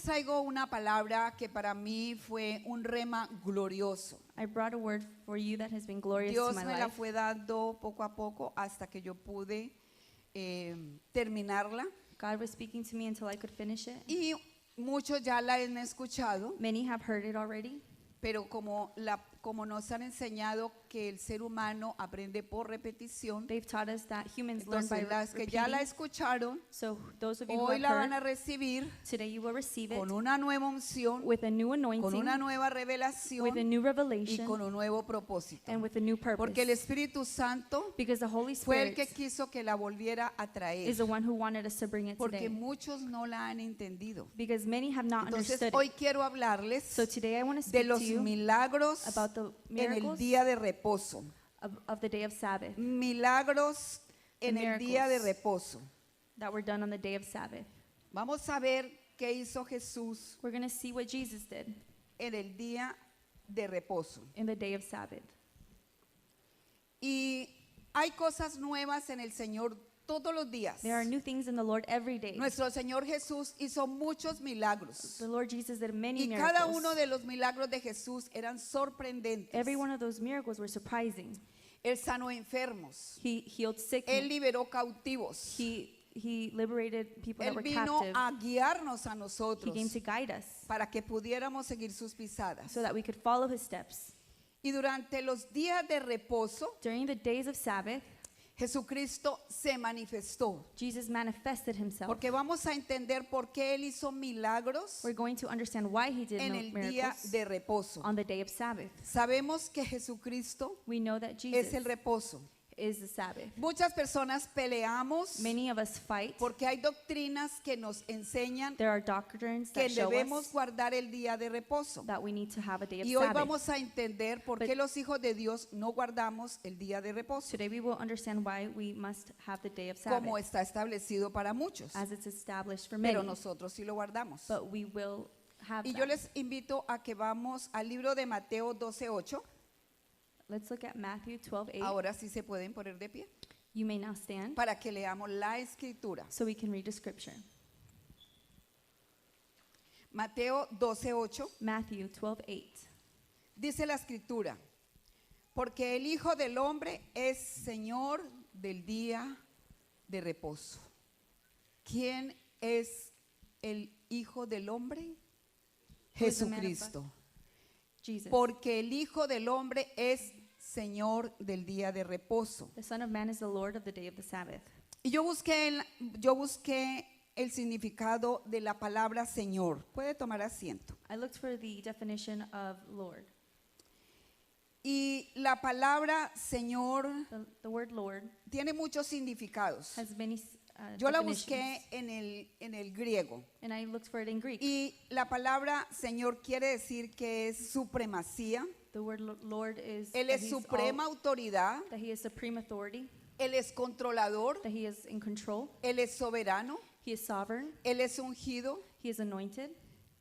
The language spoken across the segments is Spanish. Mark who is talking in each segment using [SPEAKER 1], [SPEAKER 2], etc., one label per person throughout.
[SPEAKER 1] les traigo una palabra que para mí fue un rema glorioso.
[SPEAKER 2] I brought a word for you that has been glorious
[SPEAKER 1] Dios
[SPEAKER 2] to my
[SPEAKER 1] me la
[SPEAKER 2] life.
[SPEAKER 1] fue dando poco a poco hasta que yo pude terminarla.
[SPEAKER 2] God was speaking to me until I could finish it.
[SPEAKER 1] Y muchos ya la han escuchado,
[SPEAKER 2] Many have heard it already,
[SPEAKER 1] pero como nos han enseñado que el ser humano aprende por repetición,
[SPEAKER 2] they've taught us that humans learn by
[SPEAKER 1] entonces las que ya la
[SPEAKER 2] repeating.
[SPEAKER 1] escucharon,
[SPEAKER 2] So those of you who
[SPEAKER 1] hoy
[SPEAKER 2] have
[SPEAKER 1] la van a
[SPEAKER 2] heard,
[SPEAKER 1] recibir
[SPEAKER 2] today you will receive it
[SPEAKER 1] con una nueva unción,
[SPEAKER 2] with a new
[SPEAKER 1] con
[SPEAKER 2] anointing,
[SPEAKER 1] una nueva
[SPEAKER 2] with a
[SPEAKER 1] revelación
[SPEAKER 2] new
[SPEAKER 1] y
[SPEAKER 2] revelation,
[SPEAKER 1] con un nuevo propósito.
[SPEAKER 2] and with a new
[SPEAKER 1] Porque el
[SPEAKER 2] purpose.
[SPEAKER 1] Espíritu Santo
[SPEAKER 2] Because the Holy
[SPEAKER 1] fue el
[SPEAKER 2] Spirit
[SPEAKER 1] que quiso que la volviera a traer,
[SPEAKER 2] is the one who wanted us to bring it
[SPEAKER 1] porque
[SPEAKER 2] today.
[SPEAKER 1] muchos no la han entendido.
[SPEAKER 2] Because many have not
[SPEAKER 1] Entonces
[SPEAKER 2] understood
[SPEAKER 1] hoy
[SPEAKER 2] it.
[SPEAKER 1] quiero hablarles
[SPEAKER 2] So today I want to
[SPEAKER 1] de
[SPEAKER 2] speak
[SPEAKER 1] los
[SPEAKER 2] to you
[SPEAKER 1] milagros
[SPEAKER 2] about the
[SPEAKER 1] en el
[SPEAKER 2] miracles
[SPEAKER 1] día de reposo.
[SPEAKER 2] of the day of Sabbath
[SPEAKER 1] Milagros en el día de reposo.
[SPEAKER 2] that were done on the day of Sabbath.
[SPEAKER 1] Vamos a ver qué hizo Jesús
[SPEAKER 2] We're going to see what Jesus did
[SPEAKER 1] en el día de reposo.
[SPEAKER 2] in the day of Sabbath.
[SPEAKER 1] Y hay cosas nuevas en el Señor todos los días.
[SPEAKER 2] There are new things in the Lord every day.
[SPEAKER 1] Nuestro Señor Jesús hizo muchos milagros.
[SPEAKER 2] The Lord Jesus did many
[SPEAKER 1] Y cada
[SPEAKER 2] miracles.
[SPEAKER 1] uno de los milagros de Jesús eran sorprendentes.
[SPEAKER 2] Every one of those miracles were surprising.
[SPEAKER 1] Él sanó enfermos.
[SPEAKER 2] He healed sick.
[SPEAKER 1] Él liberó cautivos.
[SPEAKER 2] He liberated people that
[SPEAKER 1] Él
[SPEAKER 2] were
[SPEAKER 1] vino
[SPEAKER 2] captive.
[SPEAKER 1] a guiarnos a
[SPEAKER 2] He
[SPEAKER 1] nosotros
[SPEAKER 2] came to guide us
[SPEAKER 1] para que pudiéramos seguir sus pisadas.
[SPEAKER 2] so that we could follow his steps.
[SPEAKER 1] Y durante los días de reposo,
[SPEAKER 2] During the days of Sabbath,
[SPEAKER 1] Jesucristo se manifestó.
[SPEAKER 2] Jesus manifested himself.
[SPEAKER 1] Porque vamos a entender por qué Él hizo milagros
[SPEAKER 2] We're going to understand why he did
[SPEAKER 1] en el día
[SPEAKER 2] miracles
[SPEAKER 1] de reposo.
[SPEAKER 2] on the day of Sabbath.
[SPEAKER 1] Sabemos que Jesucristo
[SPEAKER 2] We know that
[SPEAKER 1] es
[SPEAKER 2] Jesus
[SPEAKER 1] el reposo.
[SPEAKER 2] is the Sabbath.
[SPEAKER 1] Muchas personas peleamos
[SPEAKER 2] Many of us fight.
[SPEAKER 1] porque hay doctrinas que nos enseñan
[SPEAKER 2] There are doctrines
[SPEAKER 1] que
[SPEAKER 2] that show
[SPEAKER 1] debemos
[SPEAKER 2] us
[SPEAKER 1] guardar el día de reposo.
[SPEAKER 2] that we need to have a day of
[SPEAKER 1] Y hoy
[SPEAKER 2] Sabbath.
[SPEAKER 1] vamos a entender por
[SPEAKER 2] But-
[SPEAKER 1] qué los hijos de Dios no guardamos el día de reposo,
[SPEAKER 2] Today we will understand why we must have the day of Sabbath
[SPEAKER 1] como está establecido para muchos,
[SPEAKER 2] as it's established for many.
[SPEAKER 1] pero nosotros sí lo guardamos.
[SPEAKER 2] But we will have
[SPEAKER 1] Y yo
[SPEAKER 2] that.
[SPEAKER 1] les invito a que vamos al libro de Mateo 12:8.
[SPEAKER 2] Let's look at Matthew 12:8.
[SPEAKER 1] Ahora sí se pueden poner de pie
[SPEAKER 2] You may now stand
[SPEAKER 1] para que leamos la escritura.
[SPEAKER 2] so we can read the scripture.
[SPEAKER 1] Mateo 12:8
[SPEAKER 2] Matthew 12:8.
[SPEAKER 1] dice la escritura: porque el Hijo del Hombre es Señor del día de reposo. ¿Quién es el Hijo del Hombre?
[SPEAKER 2] Who is the man of God?
[SPEAKER 1] Jesucristo.
[SPEAKER 2] Jesus.
[SPEAKER 1] Porque el Hijo del Hombre es Señor del día de reposo.
[SPEAKER 2] The Son of Man is the Lord of the day of the Sabbath.
[SPEAKER 1] Y yo busqué el significado de la palabra Señor. Puede tomar asiento.
[SPEAKER 2] I looked for the definition of Lord.
[SPEAKER 1] Y la palabra Señor
[SPEAKER 2] The word Lord
[SPEAKER 1] tiene muchos significados.
[SPEAKER 2] has many
[SPEAKER 1] Yo la
[SPEAKER 2] definitions.
[SPEAKER 1] busqué en el griego.
[SPEAKER 2] And I looked for it in Greek.
[SPEAKER 1] Y la palabra Señor quiere decir que es supremacía.
[SPEAKER 2] The word Lord is
[SPEAKER 1] Él
[SPEAKER 2] that
[SPEAKER 1] es
[SPEAKER 2] he's
[SPEAKER 1] suprema autoridad.
[SPEAKER 2] that he is supreme authority,
[SPEAKER 1] Él es controlador.
[SPEAKER 2] that he is in control,
[SPEAKER 1] Él es soberano.
[SPEAKER 2] he is sovereign,
[SPEAKER 1] Él es ungido.
[SPEAKER 2] he is anointed,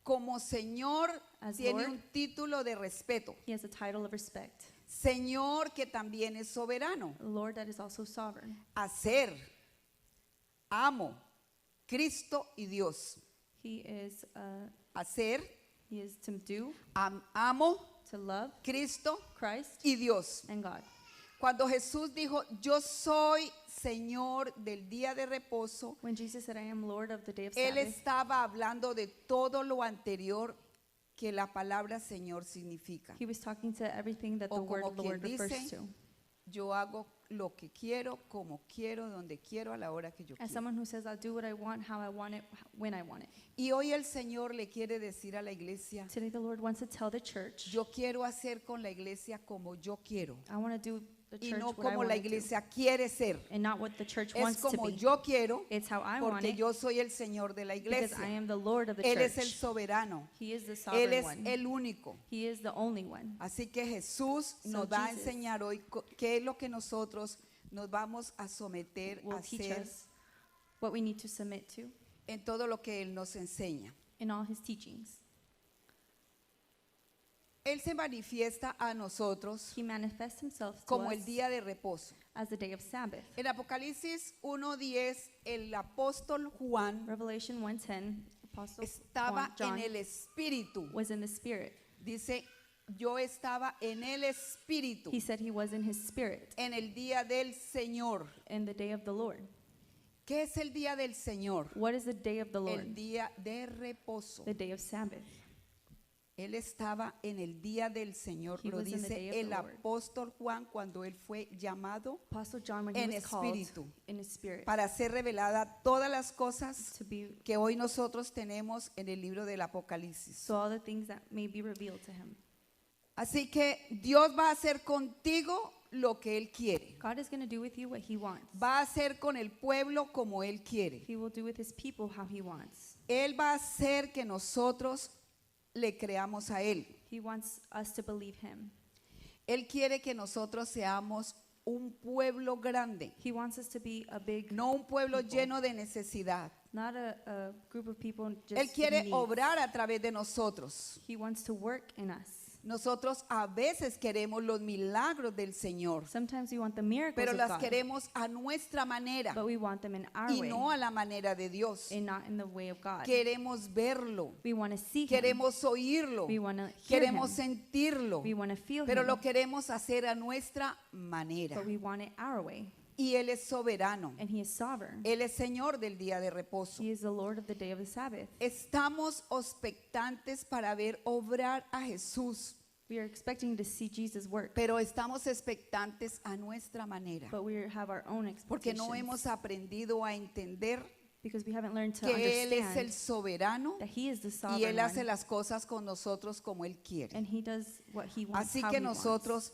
[SPEAKER 1] Como Señor
[SPEAKER 2] As
[SPEAKER 1] tiene
[SPEAKER 2] Lord.
[SPEAKER 1] un título de respeto.
[SPEAKER 2] he has a title of respect.
[SPEAKER 1] Señor que también es soberano.
[SPEAKER 2] A Lord that is also sovereign.
[SPEAKER 1] Hacer, amo, Cristo y Dios.
[SPEAKER 2] He is
[SPEAKER 1] Hacer,
[SPEAKER 2] to do,
[SPEAKER 1] amo,
[SPEAKER 2] to love
[SPEAKER 1] Cristo
[SPEAKER 2] Christ
[SPEAKER 1] y Dios.
[SPEAKER 2] and God.
[SPEAKER 1] Cuando Jesús dijo, yo soy Señor del día de reposo,
[SPEAKER 2] When Jesus said, I am Lord of the day of
[SPEAKER 1] Él
[SPEAKER 2] Sabbath,
[SPEAKER 1] estaba hablando de todo lo anterior que la palabra Señor significa.
[SPEAKER 2] he was talking to everything that the
[SPEAKER 1] O
[SPEAKER 2] word
[SPEAKER 1] como quien
[SPEAKER 2] Lord refers
[SPEAKER 1] dice,
[SPEAKER 2] to.
[SPEAKER 1] Yo hago lo que quiero, como quiero, donde quiero, a la hora que yo
[SPEAKER 2] As
[SPEAKER 1] quiero.
[SPEAKER 2] someone who says, I'll do what I want, how I want it, when I want it.
[SPEAKER 1] Y hoy el Señor le quiere decir a la iglesia,
[SPEAKER 2] Today the Lord wants to tell the church,
[SPEAKER 1] yo quiero hacer con la iglesia como yo quiero
[SPEAKER 2] I want to do the
[SPEAKER 1] y
[SPEAKER 2] church
[SPEAKER 1] no
[SPEAKER 2] what I
[SPEAKER 1] como
[SPEAKER 2] want
[SPEAKER 1] la
[SPEAKER 2] to do,
[SPEAKER 1] iglesia quiere ser.
[SPEAKER 2] and not what the church
[SPEAKER 1] Es
[SPEAKER 2] wants to
[SPEAKER 1] como
[SPEAKER 2] be.
[SPEAKER 1] yo quiero
[SPEAKER 2] It's how I want
[SPEAKER 1] porque
[SPEAKER 2] it,
[SPEAKER 1] yo soy el Señor de la
[SPEAKER 2] because I
[SPEAKER 1] iglesia.
[SPEAKER 2] am the Lord of the
[SPEAKER 1] Él es el
[SPEAKER 2] church.
[SPEAKER 1] soberano.
[SPEAKER 2] He is the
[SPEAKER 1] Él
[SPEAKER 2] sovereign
[SPEAKER 1] es
[SPEAKER 2] one.
[SPEAKER 1] el único.
[SPEAKER 2] He is the only one.
[SPEAKER 1] Así que Jesús
[SPEAKER 2] So
[SPEAKER 1] nos va a
[SPEAKER 2] Jesus
[SPEAKER 1] enseñar hoy qué es lo que nosotros nos vamos a someter a
[SPEAKER 2] Will teach
[SPEAKER 1] hacer
[SPEAKER 2] us what we need to submit to
[SPEAKER 1] en todo lo que Él nos enseña.
[SPEAKER 2] in all his teachings.
[SPEAKER 1] Él se manifiesta a nosotros
[SPEAKER 2] He manifests himself to
[SPEAKER 1] como
[SPEAKER 2] us
[SPEAKER 1] el día de reposo.
[SPEAKER 2] as the day of Sabbath.
[SPEAKER 1] En Apocalipsis 1:10, el apóstol Juan
[SPEAKER 2] Revelation 1:10, Apostle
[SPEAKER 1] estaba
[SPEAKER 2] John
[SPEAKER 1] en el espíritu.
[SPEAKER 2] was in the Spirit.
[SPEAKER 1] Dice, yo estaba en el espíritu
[SPEAKER 2] He said he was in his spirit
[SPEAKER 1] en el día del Señor.
[SPEAKER 2] in the day of the Lord.
[SPEAKER 1] ¿Qué es el día del Señor?
[SPEAKER 2] What is the day of the
[SPEAKER 1] El
[SPEAKER 2] Lord?
[SPEAKER 1] día de reposo.
[SPEAKER 2] The day of Sabbath.
[SPEAKER 1] Él estaba en el día del Señor,
[SPEAKER 2] He
[SPEAKER 1] lo
[SPEAKER 2] was in the
[SPEAKER 1] dice
[SPEAKER 2] day of
[SPEAKER 1] el
[SPEAKER 2] the Lord.
[SPEAKER 1] apóstol Juan cuando él fue llamado
[SPEAKER 2] Apostle John, when he
[SPEAKER 1] en
[SPEAKER 2] was called
[SPEAKER 1] espíritu
[SPEAKER 2] in his spirit
[SPEAKER 1] para ser revelada todas las cosas
[SPEAKER 2] to be,
[SPEAKER 1] que hoy nosotros tenemos en el libro del Apocalipsis.
[SPEAKER 2] so all the things that may be revealed to him.
[SPEAKER 1] Así que Dios va a hacer contigo lo que Él quiere.
[SPEAKER 2] God is going to do with you what he wants.
[SPEAKER 1] Va a hacer con el pueblo como Él quiere.
[SPEAKER 2] He will do with his people how he wants.
[SPEAKER 1] Él va a hacer que nosotros le creamos a Él.
[SPEAKER 2] He wants us to believe him.
[SPEAKER 1] Él quiere que nosotros seamos un pueblo grande,
[SPEAKER 2] He wants us to be a big,
[SPEAKER 1] no un pueblo
[SPEAKER 2] people.
[SPEAKER 1] lleno de necesidad.
[SPEAKER 2] not a group of people just
[SPEAKER 1] Él quiere
[SPEAKER 2] in need.
[SPEAKER 1] obrar a través de nosotros.
[SPEAKER 2] He wants to work in us.
[SPEAKER 1] Nosotros a veces queremos los milagros del Señor,
[SPEAKER 2] Sometimes we want the miracles
[SPEAKER 1] pero
[SPEAKER 2] of
[SPEAKER 1] las
[SPEAKER 2] God,
[SPEAKER 1] queremos a nuestra manera
[SPEAKER 2] but we want them in our
[SPEAKER 1] y
[SPEAKER 2] way
[SPEAKER 1] no a la manera de Dios.
[SPEAKER 2] and not in the way of God.
[SPEAKER 1] Queremos verlo,
[SPEAKER 2] We want to see him.
[SPEAKER 1] queremos oírlo,
[SPEAKER 2] We want to hear him.
[SPEAKER 1] queremos sentirlo,
[SPEAKER 2] We want to feel
[SPEAKER 1] pero
[SPEAKER 2] him,
[SPEAKER 1] lo queremos hacer a nuestra manera.
[SPEAKER 2] but we want it our way.
[SPEAKER 1] Y Él es soberano.
[SPEAKER 2] And he is sovereign.
[SPEAKER 1] Él es Señor del día de reposo.
[SPEAKER 2] He is the Lord of the day of the Sabbath.
[SPEAKER 1] Estamos expectantes para ver obrar a Jesús,
[SPEAKER 2] We are expecting to see Jesus work,
[SPEAKER 1] pero estamos expectantes a nuestra manera,
[SPEAKER 2] but we have our own
[SPEAKER 1] porque no hemos
[SPEAKER 2] expectations
[SPEAKER 1] aprendido a entender
[SPEAKER 2] because we haven't learned to
[SPEAKER 1] que Él es el
[SPEAKER 2] understand
[SPEAKER 1] soberano
[SPEAKER 2] that he is the
[SPEAKER 1] y
[SPEAKER 2] sovereign
[SPEAKER 1] Él hace
[SPEAKER 2] one,
[SPEAKER 1] las cosas con nosotros como Él quiere.
[SPEAKER 2] and he does what he wants,
[SPEAKER 1] Así
[SPEAKER 2] how
[SPEAKER 1] que
[SPEAKER 2] he wants.
[SPEAKER 1] nosotros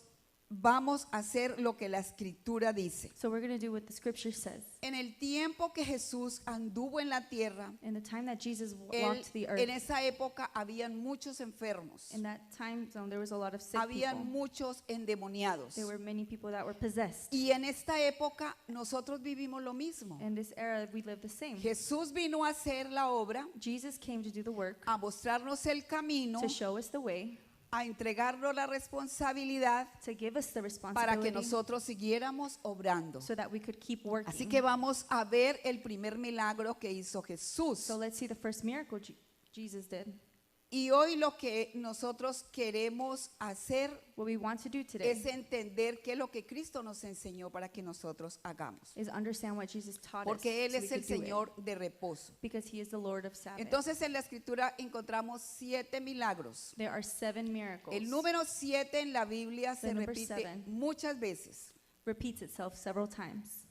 [SPEAKER 1] vamos a hacer lo que la Escritura dice.
[SPEAKER 2] So we're going to do what the scripture says.
[SPEAKER 1] En el tiempo que Jesús anduvo en la tierra,
[SPEAKER 2] In the time that Jesus
[SPEAKER 1] Él-
[SPEAKER 2] walked the earth,
[SPEAKER 1] en esa época habían muchos enfermos,
[SPEAKER 2] in that time zone, there was a lot of sick
[SPEAKER 1] habían
[SPEAKER 2] people.
[SPEAKER 1] muchos endemoniados.
[SPEAKER 2] There were many people that were possessed.
[SPEAKER 1] Y en esta época nosotros vivimos lo mismo.
[SPEAKER 2] In this era, we live the same.
[SPEAKER 1] Jesús vino a hacer la obra,
[SPEAKER 2] Jesus came to do the work,
[SPEAKER 1] a mostrarnos el camino,
[SPEAKER 2] to show us the way,
[SPEAKER 1] a entregarnos la responsabilidad
[SPEAKER 2] to give us the
[SPEAKER 1] para que
[SPEAKER 2] responsibility
[SPEAKER 1] nosotros siguiéramos obrando.
[SPEAKER 2] so that we could keep working.
[SPEAKER 1] Así que vamos a ver el primer milagro que hizo Jesús.
[SPEAKER 2] So let's see the first miracle Jesus did.
[SPEAKER 1] Y hoy lo que nosotros queremos hacer
[SPEAKER 2] What we want to do today
[SPEAKER 1] es entender qué es lo que Cristo nos enseñó para que nosotros hagamos.
[SPEAKER 2] is understand what Jesus taught
[SPEAKER 1] Porque Él
[SPEAKER 2] us so we
[SPEAKER 1] es el
[SPEAKER 2] could do it,
[SPEAKER 1] Señor de reposo.
[SPEAKER 2] because he is the Lord of Sabbath.
[SPEAKER 1] Entonces en la Escritura encontramos 7 milagros.
[SPEAKER 2] There are 7 miracles.
[SPEAKER 1] El número 7 en la Biblia se
[SPEAKER 2] The number
[SPEAKER 1] repite
[SPEAKER 2] 7.
[SPEAKER 1] muchas veces.
[SPEAKER 2] Repeats itself several times.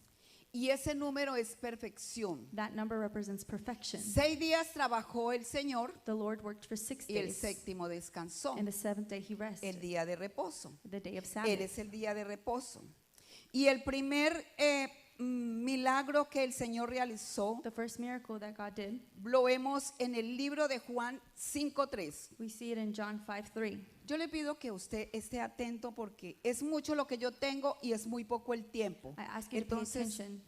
[SPEAKER 1] Y ese número es perfección.
[SPEAKER 2] That number represents perfection.
[SPEAKER 1] 6 días trabajó el Señor
[SPEAKER 2] The Lord worked for 6
[SPEAKER 1] y el
[SPEAKER 2] days,
[SPEAKER 1] séptimo descansó.
[SPEAKER 2] and the 7th day he
[SPEAKER 1] El
[SPEAKER 2] rested,
[SPEAKER 1] día de reposo.
[SPEAKER 2] the day of
[SPEAKER 1] Él
[SPEAKER 2] Sabbath.
[SPEAKER 1] es el día de reposo. Y el primer milagro que el Señor realizó
[SPEAKER 2] The first miracle that God did,
[SPEAKER 1] lo vemos en el libro de Juan 5:3.
[SPEAKER 2] we see it in John 5:3.
[SPEAKER 1] Yo le pido que usted esté atento porque es mucho lo que yo tengo y es muy poco el tiempo.
[SPEAKER 2] I ask you to pay
[SPEAKER 1] Entonces,
[SPEAKER 2] attention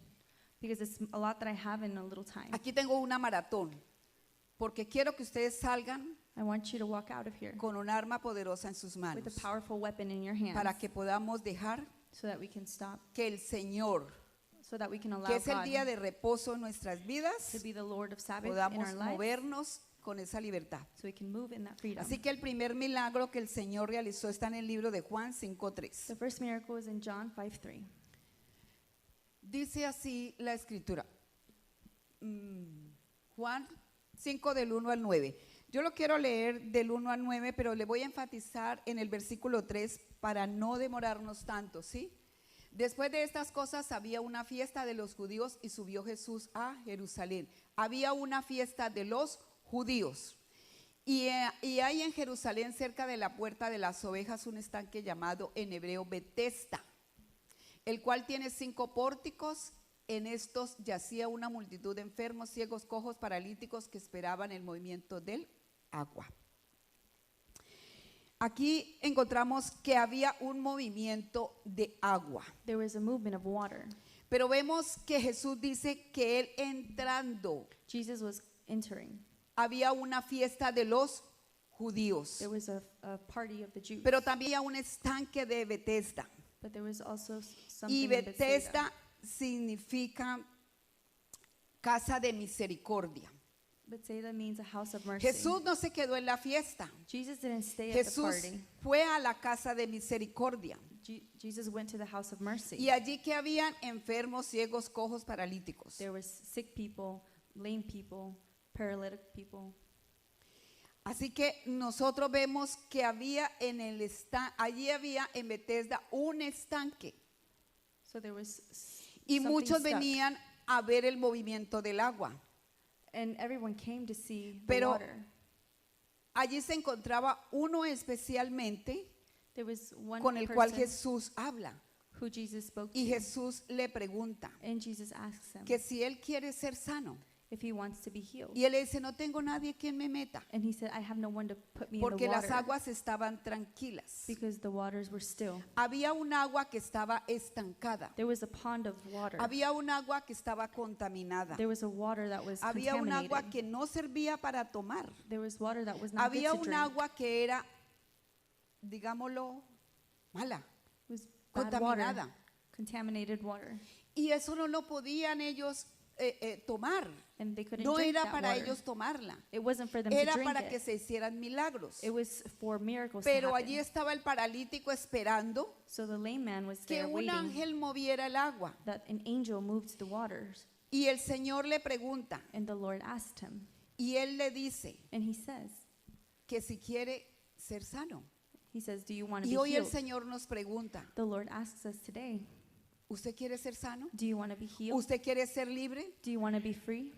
[SPEAKER 2] because it's a lot that I have in a little time.
[SPEAKER 1] aquí tengo una maratón porque quiero que ustedes salgan
[SPEAKER 2] I want you to walk out of here
[SPEAKER 1] con un arma poderosa en sus
[SPEAKER 2] with
[SPEAKER 1] manos
[SPEAKER 2] a powerful weapon in your hands
[SPEAKER 1] para que podamos dejar
[SPEAKER 2] so that we can stop,
[SPEAKER 1] que el Señor,
[SPEAKER 2] so that we can allow
[SPEAKER 1] que es el
[SPEAKER 2] God
[SPEAKER 1] día de reposo en nuestras vidas,
[SPEAKER 2] to be the Lord of Sabbath in
[SPEAKER 1] podamos
[SPEAKER 2] our lives
[SPEAKER 1] movernos con esa libertad.
[SPEAKER 2] so we can move in that freedom.
[SPEAKER 1] Así que el primer milagro que el Señor realizó está en el libro de Juan 5:3.
[SPEAKER 2] The first miracle is in John 5:3.
[SPEAKER 1] Dice así la escritura. Juan 5 del 1 al 9. Yo lo quiero leer del 1 al 9, pero le voy a enfatizar en el versículo 3 para no demorarnos tanto, ¿sí? Después de estas cosas había una fiesta de los judíos y subió Jesús a Jerusalén. Había una fiesta de los judíos. Y hay en Jerusalén, cerca de la puerta de las ovejas, un estanque llamado en hebreo Betesda, el cual tiene 5 pórticos. En estos yacía una multitud de enfermos, ciegos, cojos, paralíticos que esperaban el movimiento del agua. Aquí encontramos que había un movimiento de agua,
[SPEAKER 2] There was a movement of water.
[SPEAKER 1] pero vemos que Jesús dice que Él entrando,
[SPEAKER 2] Jesus was entering.
[SPEAKER 1] había una fiesta de los judíos,
[SPEAKER 2] There was a party of the Jews,
[SPEAKER 1] pero también había un estanque de Betesda.
[SPEAKER 2] but there was also something
[SPEAKER 1] Y
[SPEAKER 2] in Bethesda.
[SPEAKER 1] Betesda significa casa de misericordia.
[SPEAKER 2] Bethsaida means a house of mercy.
[SPEAKER 1] Jesús no se quedó en la fiesta.
[SPEAKER 2] Jesus didn't stay at the
[SPEAKER 1] Jesús
[SPEAKER 2] party.
[SPEAKER 1] fue a la casa de misericordia.
[SPEAKER 2] Jesus went to the house of mercy.
[SPEAKER 1] Y allí que habían enfermos, ciegos, cojos, paralíticos.
[SPEAKER 2] There was sick people, lame people, paralytic people.
[SPEAKER 1] Así que nosotros vemos que había allí había en Bethesda un estanque.
[SPEAKER 2] So there was
[SPEAKER 1] Y
[SPEAKER 2] something
[SPEAKER 1] muchos
[SPEAKER 2] stuck.
[SPEAKER 1] venían a ver el movimiento del agua.
[SPEAKER 2] And everyone came to see the
[SPEAKER 1] Pero
[SPEAKER 2] water.
[SPEAKER 1] allí se encontraba uno especialmente
[SPEAKER 2] There was one
[SPEAKER 1] con el cual
[SPEAKER 2] person
[SPEAKER 1] Jesús habla.
[SPEAKER 2] who Jesus spoke
[SPEAKER 1] Y
[SPEAKER 2] to.
[SPEAKER 1] Jesús le pregunta
[SPEAKER 2] And Jesus asks him
[SPEAKER 1] que si él quiere ser sano.
[SPEAKER 2] if he wants to be healed.
[SPEAKER 1] Y él le dice, no tengo nadie quien me meta.
[SPEAKER 2] And he said, I have no one to put me in
[SPEAKER 1] Porque
[SPEAKER 2] the
[SPEAKER 1] las
[SPEAKER 2] water
[SPEAKER 1] aguas estaban tranquilas.
[SPEAKER 2] because the waters were still.
[SPEAKER 1] Había un agua que estaba estancada.
[SPEAKER 2] There was a pond of water.
[SPEAKER 1] Había un agua que estaba contaminada.
[SPEAKER 2] There was a water that was
[SPEAKER 1] Había un
[SPEAKER 2] contaminated.
[SPEAKER 1] agua que no servía para tomar.
[SPEAKER 2] There was water that was not
[SPEAKER 1] Había
[SPEAKER 2] good to
[SPEAKER 1] un
[SPEAKER 2] drink.
[SPEAKER 1] agua que era, digámoslo, mala,
[SPEAKER 2] It was bad water,
[SPEAKER 1] contaminada.
[SPEAKER 2] contaminated water.
[SPEAKER 1] Y eso no lo podían ellos tomar.
[SPEAKER 2] And they couldn't
[SPEAKER 1] No
[SPEAKER 2] drink
[SPEAKER 1] era
[SPEAKER 2] that
[SPEAKER 1] para
[SPEAKER 2] water.
[SPEAKER 1] ellos tomarla.
[SPEAKER 2] It wasn't for them
[SPEAKER 1] Era
[SPEAKER 2] to drink
[SPEAKER 1] para que
[SPEAKER 2] it.
[SPEAKER 1] se hicieran milagros.
[SPEAKER 2] It was for miracles to
[SPEAKER 1] Pero
[SPEAKER 2] happen.
[SPEAKER 1] allí estaba el paralítico esperando
[SPEAKER 2] So the lame man was
[SPEAKER 1] que
[SPEAKER 2] there
[SPEAKER 1] un
[SPEAKER 2] waiting
[SPEAKER 1] ángel moviera el agua.
[SPEAKER 2] that an angel moved the waters.
[SPEAKER 1] Y el Señor le pregunta,
[SPEAKER 2] And the Lord asked him.
[SPEAKER 1] y él le dice
[SPEAKER 2] And he says,
[SPEAKER 1] que si quiere ser sano.
[SPEAKER 2] do you want to
[SPEAKER 1] Y
[SPEAKER 2] be
[SPEAKER 1] hoy el
[SPEAKER 2] healed?
[SPEAKER 1] Señor nos pregunta,
[SPEAKER 2] The Lord asks us today,
[SPEAKER 1] ¿usted quiere ser sano?
[SPEAKER 2] do you want to be healed?
[SPEAKER 1] ¿Usted quiere ser libre?
[SPEAKER 2] Do you want to be free?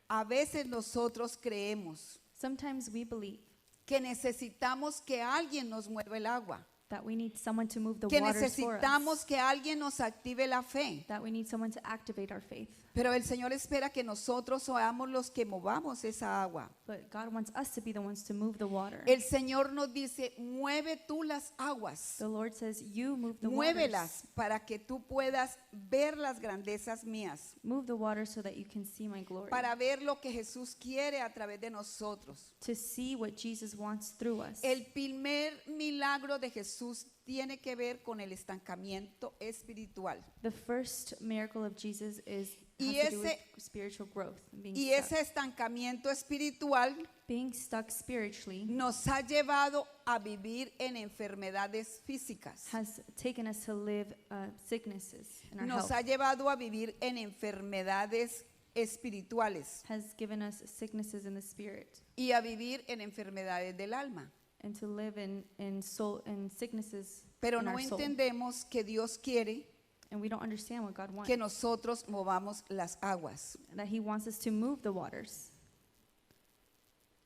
[SPEAKER 1] A veces nosotros creemos
[SPEAKER 2] Sometimes we believe
[SPEAKER 1] que necesitamos que alguien nos mueva el agua,
[SPEAKER 2] that we need someone to move the
[SPEAKER 1] que
[SPEAKER 2] waters for
[SPEAKER 1] necesitamos
[SPEAKER 2] us,
[SPEAKER 1] que alguien nos active la fe.
[SPEAKER 2] that we need someone to activate our faith.
[SPEAKER 1] Pero el Señor espera que nosotros seamos los que movamos esa agua.
[SPEAKER 2] But God wants us to be the ones to move the water.
[SPEAKER 1] El Señor nos dice, mueve tú las aguas,
[SPEAKER 2] The Lord says, you move the waters.
[SPEAKER 1] muévelas para que tú puedas ver las grandezas mías,
[SPEAKER 2] Move the water so that you can see my glory.
[SPEAKER 1] para ver lo que Jesús quiere a través de nosotros.
[SPEAKER 2] To see what Jesus wants through us.
[SPEAKER 1] El primer milagro de Jesús tiene que ver con el estancamiento espiritual.
[SPEAKER 2] The first miracle of Jesus
[SPEAKER 1] Y
[SPEAKER 2] has to do with
[SPEAKER 1] ese-
[SPEAKER 2] spiritual growth. Being
[SPEAKER 1] Y
[SPEAKER 2] stuck.
[SPEAKER 1] ese estancamiento espiritual
[SPEAKER 2] Being stuck spiritually
[SPEAKER 1] nos ha llevado a vivir en enfermedades físicas.
[SPEAKER 2] has taken us to live sicknesses in our
[SPEAKER 1] Nos
[SPEAKER 2] health.
[SPEAKER 1] ha llevado a vivir en enfermedades espirituales
[SPEAKER 2] Has given us sicknesses in the spirit.
[SPEAKER 1] y a vivir en enfermedades del alma.
[SPEAKER 2] And to live in sicknesses
[SPEAKER 1] Pero
[SPEAKER 2] in
[SPEAKER 1] no
[SPEAKER 2] our soul.
[SPEAKER 1] entendemos que Dios quiere
[SPEAKER 2] And we don't understand what God wants.
[SPEAKER 1] que nosotros movamos las aguas.
[SPEAKER 2] That He wants us to move the waters.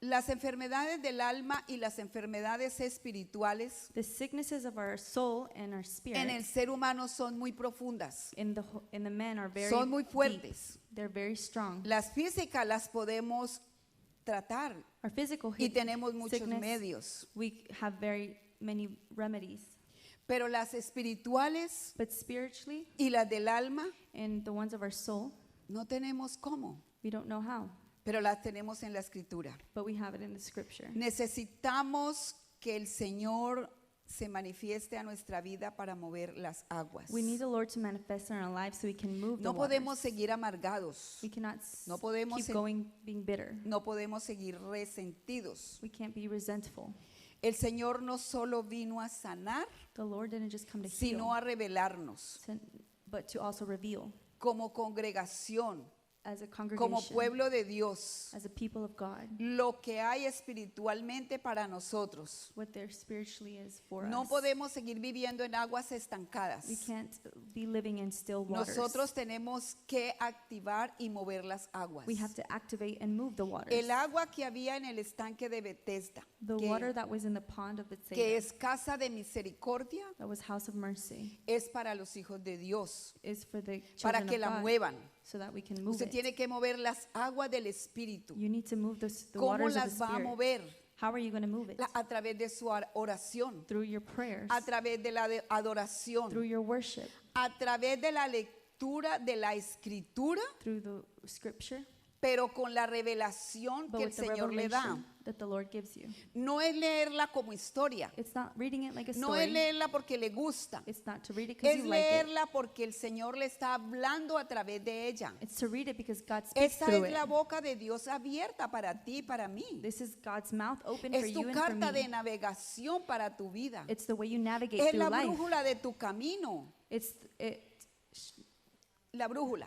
[SPEAKER 1] Las enfermedades del alma y las enfermedades espirituales
[SPEAKER 2] The sicknesses of our soul and our spirit
[SPEAKER 1] en el ser humano son muy profundas,
[SPEAKER 2] in the men are very
[SPEAKER 1] son muy
[SPEAKER 2] deep.
[SPEAKER 1] fuertes.
[SPEAKER 2] They're very strong.
[SPEAKER 1] Las físicas las podemos tratar
[SPEAKER 2] Our physical
[SPEAKER 1] y tenemos muchos
[SPEAKER 2] sickness,
[SPEAKER 1] medios,
[SPEAKER 2] we have very many remedies.
[SPEAKER 1] pero las espirituales
[SPEAKER 2] But spiritually
[SPEAKER 1] y las del alma
[SPEAKER 2] and the ones of our soul,
[SPEAKER 1] no tenemos cómo,
[SPEAKER 2] we don't know how,
[SPEAKER 1] pero las tenemos en la escritura.
[SPEAKER 2] but we have it in the scripture.
[SPEAKER 1] Necesitamos que el Señor se manifieste a nuestra vida para mover las aguas.
[SPEAKER 2] We need the Lord to manifest in our lives so we can move
[SPEAKER 1] No
[SPEAKER 2] the
[SPEAKER 1] podemos
[SPEAKER 2] waters.
[SPEAKER 1] seguir amargados,
[SPEAKER 2] We cannot
[SPEAKER 1] No podemos
[SPEAKER 2] keep
[SPEAKER 1] se-
[SPEAKER 2] going being bitter.
[SPEAKER 1] no podemos seguir resentidos.
[SPEAKER 2] We can't be resentful.
[SPEAKER 1] El Señor no solo vino a sanar,
[SPEAKER 2] The Lord didn't just come to
[SPEAKER 1] sino
[SPEAKER 2] heal,
[SPEAKER 1] a revelarnos
[SPEAKER 2] but to also reveal
[SPEAKER 1] como congregación,
[SPEAKER 2] as a
[SPEAKER 1] como
[SPEAKER 2] congregation,
[SPEAKER 1] pueblo de Dios,
[SPEAKER 2] as a people of God,
[SPEAKER 1] lo que hay espiritualmente para nosotros.
[SPEAKER 2] what there spiritually is for
[SPEAKER 1] No
[SPEAKER 2] us.
[SPEAKER 1] podemos seguir viviendo en aguas estancadas.
[SPEAKER 2] We can't be living in still waters.
[SPEAKER 1] Nosotros tenemos que activar y mover las aguas.
[SPEAKER 2] We have to activate and move the waters.
[SPEAKER 1] El agua que había en el estanque de Bethesda,
[SPEAKER 2] The
[SPEAKER 1] que,
[SPEAKER 2] water that was in the pond of
[SPEAKER 1] que
[SPEAKER 2] Bethsaida,
[SPEAKER 1] es casa de misericordia,
[SPEAKER 2] that was house of mercy,
[SPEAKER 1] es para los hijos de Dios,
[SPEAKER 2] is for the
[SPEAKER 1] para
[SPEAKER 2] children
[SPEAKER 1] que
[SPEAKER 2] of
[SPEAKER 1] la
[SPEAKER 2] God,
[SPEAKER 1] muevan.
[SPEAKER 2] so that we can move
[SPEAKER 1] Usted
[SPEAKER 2] it.
[SPEAKER 1] tiene que mover las aguas del Espíritu.
[SPEAKER 2] You need to move the
[SPEAKER 1] ¿Cómo
[SPEAKER 2] waters of
[SPEAKER 1] las
[SPEAKER 2] the
[SPEAKER 1] va a
[SPEAKER 2] Spirit.
[SPEAKER 1] mover?
[SPEAKER 2] How are you going to move it?
[SPEAKER 1] A través de su oración,
[SPEAKER 2] Through your prayers,
[SPEAKER 1] a través de la adoración,
[SPEAKER 2] through your worship,
[SPEAKER 1] a través de la lectura de la Escritura,
[SPEAKER 2] through the scripture,
[SPEAKER 1] pero con la revelación
[SPEAKER 2] but
[SPEAKER 1] que el
[SPEAKER 2] with the
[SPEAKER 1] Señor le da.
[SPEAKER 2] revelation that the Lord gives you.
[SPEAKER 1] No es leerla como historia,
[SPEAKER 2] It's not reading it like a
[SPEAKER 1] no es
[SPEAKER 2] story.
[SPEAKER 1] leerla porque le gusta,
[SPEAKER 2] It's not to read it because
[SPEAKER 1] es
[SPEAKER 2] you like it.
[SPEAKER 1] leerla porque el Señor le está hablando a través de ella.
[SPEAKER 2] It's to read it because God speaks
[SPEAKER 1] Esta
[SPEAKER 2] through
[SPEAKER 1] es
[SPEAKER 2] it.
[SPEAKER 1] la boca de Dios abierta para ti y para mí.
[SPEAKER 2] This is God's mouth open for
[SPEAKER 1] Es tu
[SPEAKER 2] you and for
[SPEAKER 1] carta de
[SPEAKER 2] me.
[SPEAKER 1] navegación para tu vida.
[SPEAKER 2] It's the way you navigate
[SPEAKER 1] Es
[SPEAKER 2] through
[SPEAKER 1] la
[SPEAKER 2] life.
[SPEAKER 1] brújula de tu camino. La brújula,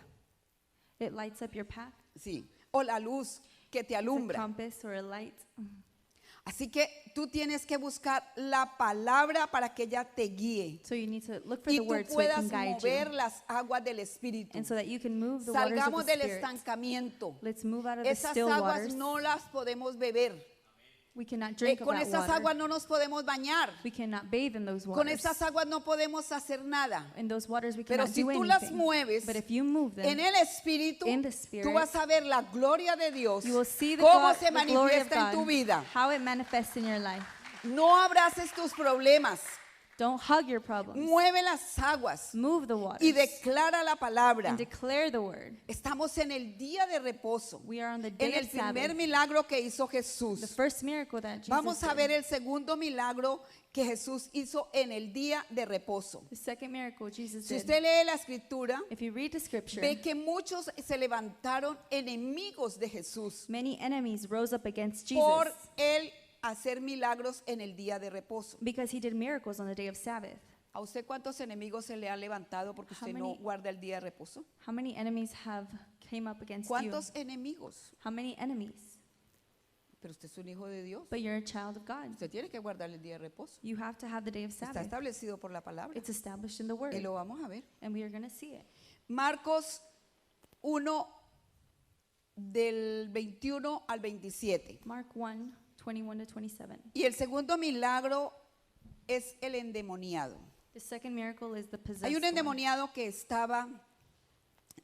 [SPEAKER 2] It lights up your path.
[SPEAKER 1] sí. O la luz que te
[SPEAKER 2] It's a
[SPEAKER 1] alumbra.
[SPEAKER 2] compass or a light.
[SPEAKER 1] Así que tú tienes que buscar la palabra para que ella te guíe.
[SPEAKER 2] So you need to look for
[SPEAKER 1] Y
[SPEAKER 2] the
[SPEAKER 1] tú
[SPEAKER 2] word so it
[SPEAKER 1] puedas
[SPEAKER 2] can guide
[SPEAKER 1] mover
[SPEAKER 2] you.
[SPEAKER 1] las aguas del Espíritu.
[SPEAKER 2] And so that you can move the waters of
[SPEAKER 1] Salgamos
[SPEAKER 2] the
[SPEAKER 1] del
[SPEAKER 2] Spirit.
[SPEAKER 1] estancamiento.
[SPEAKER 2] Let's move out of the
[SPEAKER 1] Esas
[SPEAKER 2] still
[SPEAKER 1] aguas
[SPEAKER 2] waters.
[SPEAKER 1] no las podemos beber.
[SPEAKER 2] We cannot drink of
[SPEAKER 1] Con
[SPEAKER 2] that
[SPEAKER 1] esas
[SPEAKER 2] water.
[SPEAKER 1] aguas no nos podemos bañar.
[SPEAKER 2] We cannot bathe in those
[SPEAKER 1] Con
[SPEAKER 2] waters.
[SPEAKER 1] esas aguas no podemos hacer nada.
[SPEAKER 2] In those waters we
[SPEAKER 1] Pero
[SPEAKER 2] cannot
[SPEAKER 1] si
[SPEAKER 2] do
[SPEAKER 1] tú las
[SPEAKER 2] anything.
[SPEAKER 1] mueves
[SPEAKER 2] But if you move them,
[SPEAKER 1] en el Espíritu,
[SPEAKER 2] in the Spirit,
[SPEAKER 1] tú vas a ver la gloria de Dios,
[SPEAKER 2] you will see the,
[SPEAKER 1] cómo se
[SPEAKER 2] the glory of
[SPEAKER 1] manifiesta en tu
[SPEAKER 2] God,
[SPEAKER 1] vida.
[SPEAKER 2] how it manifests in your life.
[SPEAKER 1] No abraces tus problemas,
[SPEAKER 2] Don't hug your problems.
[SPEAKER 1] mueve las aguas
[SPEAKER 2] Move the waters
[SPEAKER 1] y declara la palabra.
[SPEAKER 2] and declare the word.
[SPEAKER 1] Estamos en el día de reposo,
[SPEAKER 2] We are on the
[SPEAKER 1] en
[SPEAKER 2] day
[SPEAKER 1] el
[SPEAKER 2] of
[SPEAKER 1] primer
[SPEAKER 2] Sabbath,
[SPEAKER 1] milagro que hizo
[SPEAKER 2] the
[SPEAKER 1] Jesús.
[SPEAKER 2] first miracle that Jesus
[SPEAKER 1] Vamos a
[SPEAKER 2] did.
[SPEAKER 1] ver el segundo milagro que Jesús hizo en el día de reposo.
[SPEAKER 2] The second miracle Jesus
[SPEAKER 1] Si
[SPEAKER 2] did.
[SPEAKER 1] usted lee la escritura,
[SPEAKER 2] If you read the scripture,
[SPEAKER 1] ve que muchos se levantaron enemigos de Jesús
[SPEAKER 2] many enemies rose up against
[SPEAKER 1] por
[SPEAKER 2] Jesus
[SPEAKER 1] él hacer milagros en el día de reposo.
[SPEAKER 2] because he did miracles on the day of Sabbath.
[SPEAKER 1] ¿A usted cuántos enemigos se le han levantado porque
[SPEAKER 2] How
[SPEAKER 1] usted no
[SPEAKER 2] many-
[SPEAKER 1] guarda el día de reposo?
[SPEAKER 2] How many enemies have came up against you?
[SPEAKER 1] ¿Cuántos enemigos?
[SPEAKER 2] How many enemies?
[SPEAKER 1] Pero usted es un hijo de Dios.
[SPEAKER 2] But you're a child of God.
[SPEAKER 1] Usted tiene que guardar el día de reposo.
[SPEAKER 2] You have to have the day of
[SPEAKER 1] Está
[SPEAKER 2] Sabbath.
[SPEAKER 1] establecido por la palabra.
[SPEAKER 2] It's established in the word,
[SPEAKER 1] Y lo vamos a ver.
[SPEAKER 2] and we are going to see it.
[SPEAKER 1] Marcos 1 del 21 al 27.
[SPEAKER 2] Mark 1, 21 to 27.
[SPEAKER 1] Y el segundo milagro es el endemoniado.
[SPEAKER 2] The second miracle is the possessed
[SPEAKER 1] Hay un
[SPEAKER 2] one.
[SPEAKER 1] endemoniado que estaba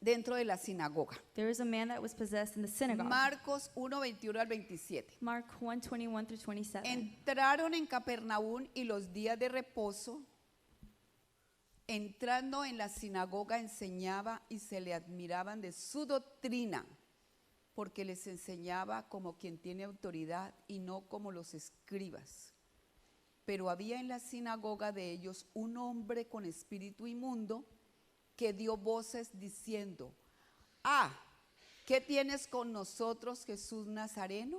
[SPEAKER 1] dentro de la sinagoga.
[SPEAKER 2] There is a man that was possessed in the synagogue.
[SPEAKER 1] Marcos 1, 21 al 27.
[SPEAKER 2] Mark 1, 21 through 27.
[SPEAKER 1] Entraron en Capernaum y los días de reposo, entrando en la sinagoga, enseñaba y se le admiraban de su doctrina, porque les enseñaba como quien tiene autoridad y no como los escribas. Pero había en la sinagoga de ellos un hombre con espíritu inmundo que dio voces diciendo: ¿qué tienes con nosotros, Jesús Nazareno?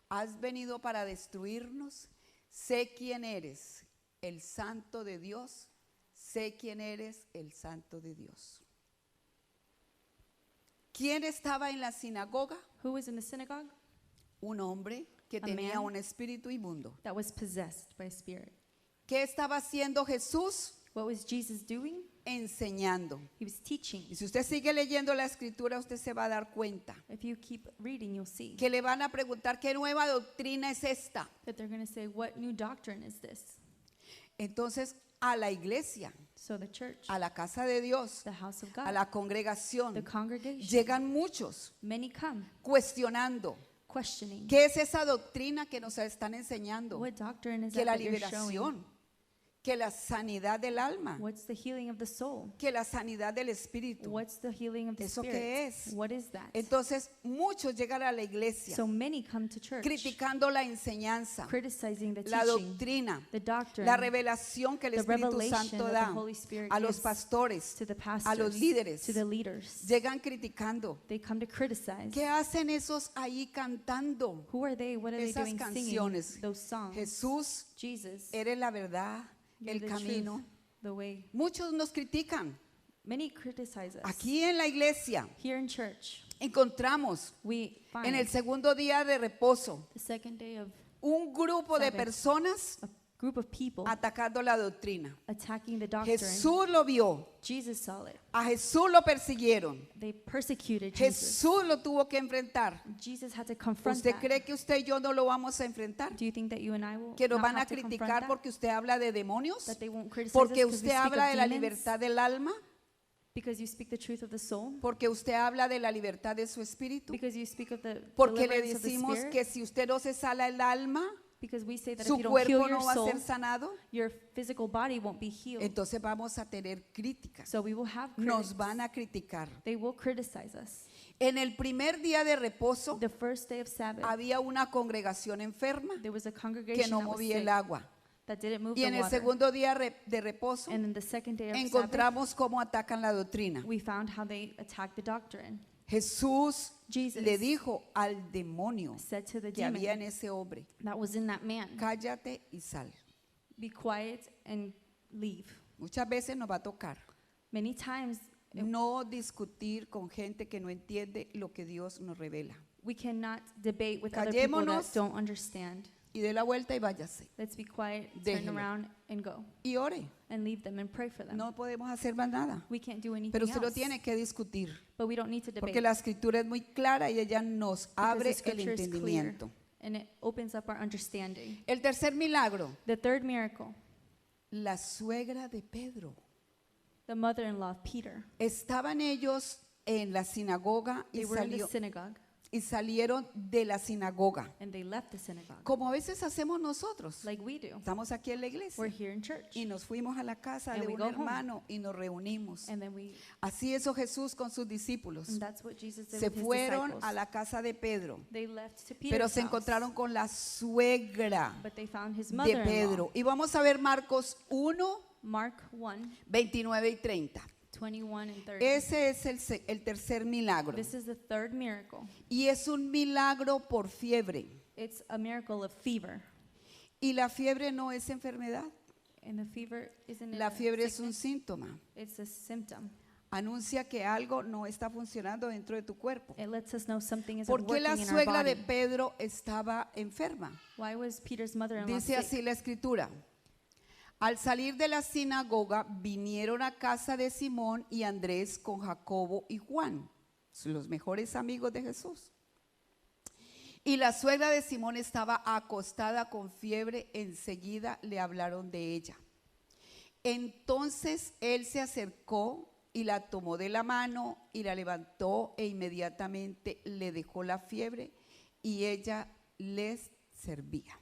[SPEAKER 1] ¿Has venido para destruirnos? Sé quién eres, el Santo de Dios. Sé quién eres, el Santo de Dios. ¿Quién estaba en la sinagoga?
[SPEAKER 2] Who was in the synagogue?
[SPEAKER 1] Un hombre que
[SPEAKER 2] A
[SPEAKER 1] tenía
[SPEAKER 2] man.
[SPEAKER 1] un espíritu inmundo.
[SPEAKER 2] That was possessed by a spirit.
[SPEAKER 1] ¿Qué estaba haciendo Jesús?
[SPEAKER 2] What was Jesus doing?
[SPEAKER 1] Enseñando.
[SPEAKER 2] He was teaching.
[SPEAKER 1] Y si usted sigue leyendo la escritura, usted se va a dar cuenta
[SPEAKER 2] If you keep reading, you'll see
[SPEAKER 1] que le van a preguntar qué nueva doctrina es esta.
[SPEAKER 2] that they're going to say, what new doctrine is this?
[SPEAKER 1] Entonces, a la iglesia,
[SPEAKER 2] So the church,
[SPEAKER 1] a la casa de Dios,
[SPEAKER 2] the house of
[SPEAKER 1] a
[SPEAKER 2] God,
[SPEAKER 1] la
[SPEAKER 2] the
[SPEAKER 1] congregación,
[SPEAKER 2] congregation,
[SPEAKER 1] llegan muchos
[SPEAKER 2] many come
[SPEAKER 1] cuestionando
[SPEAKER 2] questioning,
[SPEAKER 1] qué es esa doctrina que nos están enseñando,
[SPEAKER 2] what doctrine is
[SPEAKER 1] que
[SPEAKER 2] that
[SPEAKER 1] la
[SPEAKER 2] that you're showing?
[SPEAKER 1] liberación, que la sanidad del alma,
[SPEAKER 2] What's the healing of the soul?
[SPEAKER 1] que la sanidad del espíritu.
[SPEAKER 2] What's the healing of the
[SPEAKER 1] ¿Eso qué
[SPEAKER 2] spirit?
[SPEAKER 1] es?
[SPEAKER 2] What is that?
[SPEAKER 1] Entonces, muchos llegan a la iglesia
[SPEAKER 2] So many come to church
[SPEAKER 1] criticando la enseñanza,
[SPEAKER 2] criticizing the
[SPEAKER 1] la
[SPEAKER 2] teaching,
[SPEAKER 1] doctrina,
[SPEAKER 2] the doctrine,
[SPEAKER 1] la revelación que el
[SPEAKER 2] the
[SPEAKER 1] Espíritu
[SPEAKER 2] revelation
[SPEAKER 1] Santo
[SPEAKER 2] that
[SPEAKER 1] da
[SPEAKER 2] the Holy Spirit
[SPEAKER 1] a los
[SPEAKER 2] gives
[SPEAKER 1] pastores,
[SPEAKER 2] to the
[SPEAKER 1] a
[SPEAKER 2] pastors,
[SPEAKER 1] los líderes.
[SPEAKER 2] to the leaders.
[SPEAKER 1] Llegan criticando.
[SPEAKER 2] They come to criticize.
[SPEAKER 1] ¿Qué hacen esos ahí cantando?
[SPEAKER 2] Who are they? What are they
[SPEAKER 1] Esas
[SPEAKER 2] doing
[SPEAKER 1] canciones.
[SPEAKER 2] singing those songs?
[SPEAKER 1] Jesús,
[SPEAKER 2] Jesus,
[SPEAKER 1] eres la verdad,
[SPEAKER 2] you're
[SPEAKER 1] el
[SPEAKER 2] the
[SPEAKER 1] camino.
[SPEAKER 2] truth, the way.
[SPEAKER 1] Muchos nos critican.
[SPEAKER 2] Many criticize us.
[SPEAKER 1] Aquí en la iglesia
[SPEAKER 2] Here in church,
[SPEAKER 1] encontramos
[SPEAKER 2] we find
[SPEAKER 1] en el segundo día de reposo
[SPEAKER 2] the second day of
[SPEAKER 1] un grupo de
[SPEAKER 2] Sabbath.
[SPEAKER 1] personas
[SPEAKER 2] a group of people
[SPEAKER 1] atacando la doctrina.
[SPEAKER 2] attacking the doctrine.
[SPEAKER 1] Jesús lo vio,
[SPEAKER 2] Jesus saw it.
[SPEAKER 1] a Jesús lo persiguieron,
[SPEAKER 2] They persecuted Jesus.
[SPEAKER 1] Jesús lo tuvo que enfrentar.
[SPEAKER 2] Jesus had to confront
[SPEAKER 1] ¿Usted
[SPEAKER 2] that.
[SPEAKER 1] cree que usted y yo no lo vamos a enfrentar?
[SPEAKER 2] Do you think that you and I will
[SPEAKER 1] ¿Que nos
[SPEAKER 2] not
[SPEAKER 1] van a
[SPEAKER 2] have to confront
[SPEAKER 1] criticar
[SPEAKER 2] that?
[SPEAKER 1] porque usted habla de demonios?
[SPEAKER 2] That they won't criticize us
[SPEAKER 1] ¿Porque
[SPEAKER 2] because we
[SPEAKER 1] usted
[SPEAKER 2] speak
[SPEAKER 1] habla
[SPEAKER 2] of
[SPEAKER 1] de la
[SPEAKER 2] demons?
[SPEAKER 1] libertad del alma?
[SPEAKER 2] Because you speak the truth of the soul?
[SPEAKER 1] ¿Porque usted habla de la libertad de su espíritu?
[SPEAKER 2] Because you speak of the
[SPEAKER 1] Porque le
[SPEAKER 2] deliverance of the
[SPEAKER 1] decimos
[SPEAKER 2] spirit?
[SPEAKER 1] que si usted no se sala el alma,
[SPEAKER 2] Because we say that if
[SPEAKER 1] su
[SPEAKER 2] you don't heal
[SPEAKER 1] cuerpo
[SPEAKER 2] your
[SPEAKER 1] no va a
[SPEAKER 2] soul,
[SPEAKER 1] ser sanado,
[SPEAKER 2] your physical body won't be healed.
[SPEAKER 1] entonces vamos a tener críticas.
[SPEAKER 2] So we will have
[SPEAKER 1] Nos
[SPEAKER 2] critics.
[SPEAKER 1] van a criticar.
[SPEAKER 2] They will criticize us.
[SPEAKER 1] En el primer día de reposo
[SPEAKER 2] The first day of Sabbath,
[SPEAKER 1] había una congregación enferma
[SPEAKER 2] there was a
[SPEAKER 1] que
[SPEAKER 2] congregation
[SPEAKER 1] no
[SPEAKER 2] that was
[SPEAKER 1] movía el
[SPEAKER 2] sick,
[SPEAKER 1] agua.
[SPEAKER 2] that didn't move
[SPEAKER 1] Y
[SPEAKER 2] the
[SPEAKER 1] en el
[SPEAKER 2] water.
[SPEAKER 1] segundo día de reposo
[SPEAKER 2] And in the second day of Sabbath,
[SPEAKER 1] encontramos cómo atacan la doctrina.
[SPEAKER 2] we found how they attacked the doctrine.
[SPEAKER 1] Jesús
[SPEAKER 2] Jesus
[SPEAKER 1] le dijo al demonio
[SPEAKER 2] said to the
[SPEAKER 1] que había en
[SPEAKER 2] demon
[SPEAKER 1] ese hombre,
[SPEAKER 2] that was in that man,
[SPEAKER 1] cállate y sal.
[SPEAKER 2] be quiet and leave.
[SPEAKER 1] Muchas veces nos va a tocar
[SPEAKER 2] Many times
[SPEAKER 1] no discutir con gente que no entiende lo que Dios nos revela.
[SPEAKER 2] we cannot debate with other people
[SPEAKER 1] Callémonos.
[SPEAKER 2] that don't understand.
[SPEAKER 1] Y dé la vuelta y váyase.
[SPEAKER 2] Let's be quiet, turn
[SPEAKER 1] Déjelo.
[SPEAKER 2] around and go
[SPEAKER 1] Y ore.
[SPEAKER 2] and leave them and pray for them.
[SPEAKER 1] No podemos hacer más nada.
[SPEAKER 2] We can't do anything
[SPEAKER 1] Pero usted no
[SPEAKER 2] else,
[SPEAKER 1] tiene que discutir.
[SPEAKER 2] but we don't need to debate
[SPEAKER 1] Porque la escritura es muy clara y ella nos
[SPEAKER 2] because
[SPEAKER 1] abre
[SPEAKER 2] the
[SPEAKER 1] el
[SPEAKER 2] scripture is clear
[SPEAKER 1] entendimiento.
[SPEAKER 2] and it opens up our understanding.
[SPEAKER 1] El tercer milagro,
[SPEAKER 2] The third miracle,
[SPEAKER 1] la suegra de Pedro.
[SPEAKER 2] the mother-in-law of Peter.
[SPEAKER 1] Estaban ellos en la sinagoga
[SPEAKER 2] They were in the synagogue
[SPEAKER 1] y salieron de la sinagoga.
[SPEAKER 2] and they left the synagogue
[SPEAKER 1] Como a veces hacemos nosotros.
[SPEAKER 2] like we do.
[SPEAKER 1] Estamos aquí en la
[SPEAKER 2] We're
[SPEAKER 1] iglesia
[SPEAKER 2] here in church
[SPEAKER 1] y nos fuimos a la casa
[SPEAKER 2] And
[SPEAKER 1] de
[SPEAKER 2] we
[SPEAKER 1] un
[SPEAKER 2] go home.
[SPEAKER 1] hermano y nos reunimos.
[SPEAKER 2] and then we
[SPEAKER 1] Así hizo Jesús con sus discípulos.
[SPEAKER 2] and that's what Jesus did
[SPEAKER 1] Se
[SPEAKER 2] with his
[SPEAKER 1] fueron
[SPEAKER 2] disciples.
[SPEAKER 1] a la casa de Pedro,
[SPEAKER 2] They left to
[SPEAKER 1] pero
[SPEAKER 2] Peter's
[SPEAKER 1] se
[SPEAKER 2] house,
[SPEAKER 1] encontraron con la suegra
[SPEAKER 2] but they found his
[SPEAKER 1] de
[SPEAKER 2] mother-in-law.
[SPEAKER 1] Pedro. Y vamos a ver Marcos 1,
[SPEAKER 2] Mark 1,
[SPEAKER 1] 29 y 30.
[SPEAKER 2] 21 and 30.
[SPEAKER 1] Ese es el tercer milagro.
[SPEAKER 2] This is the third miracle.
[SPEAKER 1] Y es un milagro por fiebre.
[SPEAKER 2] It's a miracle of fever.
[SPEAKER 1] Y la fiebre no es enfermedad.
[SPEAKER 2] And the fever isn't it
[SPEAKER 1] La
[SPEAKER 2] a
[SPEAKER 1] fiebre es un
[SPEAKER 2] sickness?
[SPEAKER 1] síntoma.
[SPEAKER 2] It's a symptom.
[SPEAKER 1] Anuncia que algo no está funcionando dentro de tu cuerpo.
[SPEAKER 2] It lets us know something isn't
[SPEAKER 1] ¿Por qué la
[SPEAKER 2] working in our
[SPEAKER 1] suegra
[SPEAKER 2] body.
[SPEAKER 1] de Pedro estaba enferma?
[SPEAKER 2] Why was Peter's mother-in-law
[SPEAKER 1] Dice
[SPEAKER 2] sick?
[SPEAKER 1] así la escritura. Al salir de la sinagoga vinieron a casa de Simón y Andrés con Jacobo y Juan, los mejores amigos de Jesús. Y la suegra de Simón estaba acostada con fiebre, enseguida le hablaron de ella. Entonces él se acercó y la tomó de la mano y la levantó e inmediatamente le dejó la fiebre y ella les servía.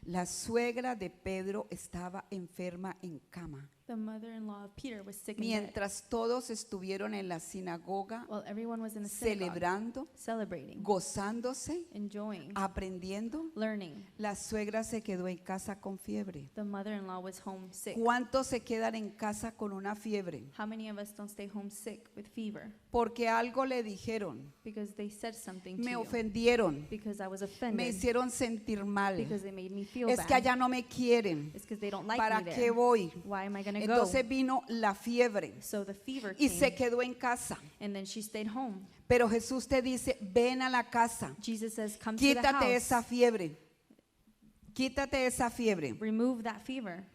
[SPEAKER 1] La suegra de Pedro estaba enferma en cama.
[SPEAKER 2] The mother-in-law of Peter was sick in bed.
[SPEAKER 1] Mientras todos estuvieron en la sinagoga
[SPEAKER 2] While everyone was in the synagogue,
[SPEAKER 1] celebrando,
[SPEAKER 2] celebrating,
[SPEAKER 1] gozándose,
[SPEAKER 2] enjoying,
[SPEAKER 1] aprendiendo,
[SPEAKER 2] learning,
[SPEAKER 1] la suegra se quedó en casa con fiebre.
[SPEAKER 2] the mother-in-law was home sick.
[SPEAKER 1] ¿Cuántos se quedan en casa con una fiebre?
[SPEAKER 2] How many of us don't stay home sick with fever?
[SPEAKER 1] Porque algo le dijeron,
[SPEAKER 2] Because they said something to
[SPEAKER 1] me
[SPEAKER 2] you.
[SPEAKER 1] ofendieron,
[SPEAKER 2] Because I was
[SPEAKER 1] me
[SPEAKER 2] offended.
[SPEAKER 1] hicieron sentir mal.
[SPEAKER 2] Because they made me feel
[SPEAKER 1] Es
[SPEAKER 2] bad.
[SPEAKER 1] que allá no me quieren.
[SPEAKER 2] It's because they don't like
[SPEAKER 1] ¿Para
[SPEAKER 2] me
[SPEAKER 1] qué
[SPEAKER 2] there.
[SPEAKER 1] voy?
[SPEAKER 2] Why am I going to go?
[SPEAKER 1] Entonces vino la fiebre
[SPEAKER 2] So the fever
[SPEAKER 1] y
[SPEAKER 2] came,
[SPEAKER 1] se quedó en casa.
[SPEAKER 2] and then she stayed home.
[SPEAKER 1] Pero Jesús te dice, ven a la casa,
[SPEAKER 2] Jesus says, come to the
[SPEAKER 1] quítate
[SPEAKER 2] house.
[SPEAKER 1] esa fiebre, quítate esa fiebre.
[SPEAKER 2] Remove that fever.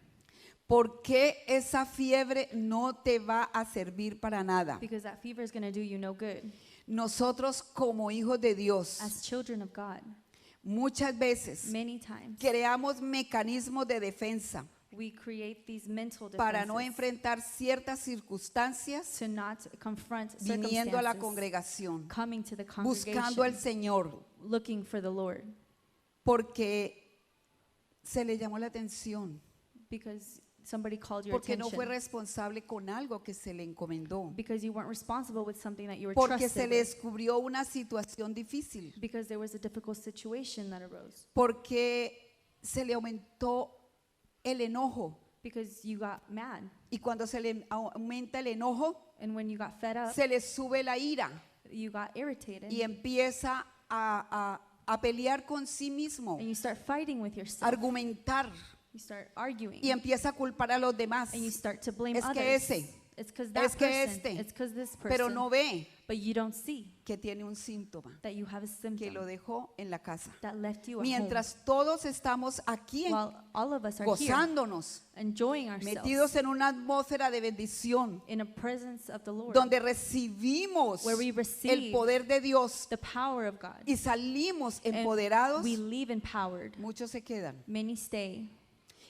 [SPEAKER 1] Porque esa fiebre no te va a servir para nada.
[SPEAKER 2] Because that fever is going to do you no good.
[SPEAKER 1] Nosotros como hijos de Dios,
[SPEAKER 2] As children of God,
[SPEAKER 1] muchas veces
[SPEAKER 2] many times
[SPEAKER 1] creamos mecanismos de defensa
[SPEAKER 2] we create these mental
[SPEAKER 1] para no
[SPEAKER 2] defenses
[SPEAKER 1] enfrentar ciertas circunstancias
[SPEAKER 2] to not confront
[SPEAKER 1] viniendo a la
[SPEAKER 2] circumstances,
[SPEAKER 1] congregación,
[SPEAKER 2] coming to the
[SPEAKER 1] buscando al
[SPEAKER 2] congregation,
[SPEAKER 1] Señor,
[SPEAKER 2] looking for the Lord.
[SPEAKER 1] porque se le llamó la atención,
[SPEAKER 2] Because somebody called your
[SPEAKER 1] porque no fue
[SPEAKER 2] attention.
[SPEAKER 1] responsable con algo que se le encomendó,
[SPEAKER 2] Because you weren't responsible with something that you were
[SPEAKER 1] porque se
[SPEAKER 2] trusted
[SPEAKER 1] le
[SPEAKER 2] with.
[SPEAKER 1] descubrió una situación difícil,
[SPEAKER 2] Because there was a difficult situation that arose.
[SPEAKER 1] porque se le aumentó el enojo.
[SPEAKER 2] Because you got mad.
[SPEAKER 1] Y cuando se le aumenta el enojo,
[SPEAKER 2] And when you got fed up,
[SPEAKER 1] se le sube la ira
[SPEAKER 2] you got irritated.
[SPEAKER 1] y empieza a pelear con sí mismo,
[SPEAKER 2] And you start fighting with yourself.
[SPEAKER 1] argumentar
[SPEAKER 2] You start arguing.
[SPEAKER 1] y empieza a culpar a los demás.
[SPEAKER 2] And you start to blame
[SPEAKER 1] Es que
[SPEAKER 2] others.
[SPEAKER 1] ese,
[SPEAKER 2] It's because that
[SPEAKER 1] es que
[SPEAKER 2] person.
[SPEAKER 1] este,
[SPEAKER 2] It's because this person.
[SPEAKER 1] pero no ve
[SPEAKER 2] But you don't see
[SPEAKER 1] que tiene un síntoma
[SPEAKER 2] that you have a
[SPEAKER 1] que lo
[SPEAKER 2] symptom
[SPEAKER 1] dejó en la casa.
[SPEAKER 2] that left you at
[SPEAKER 1] Mientras todos estamos aquí
[SPEAKER 2] home. While all of us are here
[SPEAKER 1] gozándonos,
[SPEAKER 2] enjoying ourselves
[SPEAKER 1] metidos en una atmósfera de bendición,
[SPEAKER 2] in a presence of the Lord,
[SPEAKER 1] donde recibimos
[SPEAKER 2] where we
[SPEAKER 1] el
[SPEAKER 2] receive
[SPEAKER 1] poder de Dios
[SPEAKER 2] the power of God.
[SPEAKER 1] y salimos
[SPEAKER 2] And
[SPEAKER 1] empoderados,
[SPEAKER 2] we leave empowered.
[SPEAKER 1] muchos se quedan.
[SPEAKER 2] Many stay.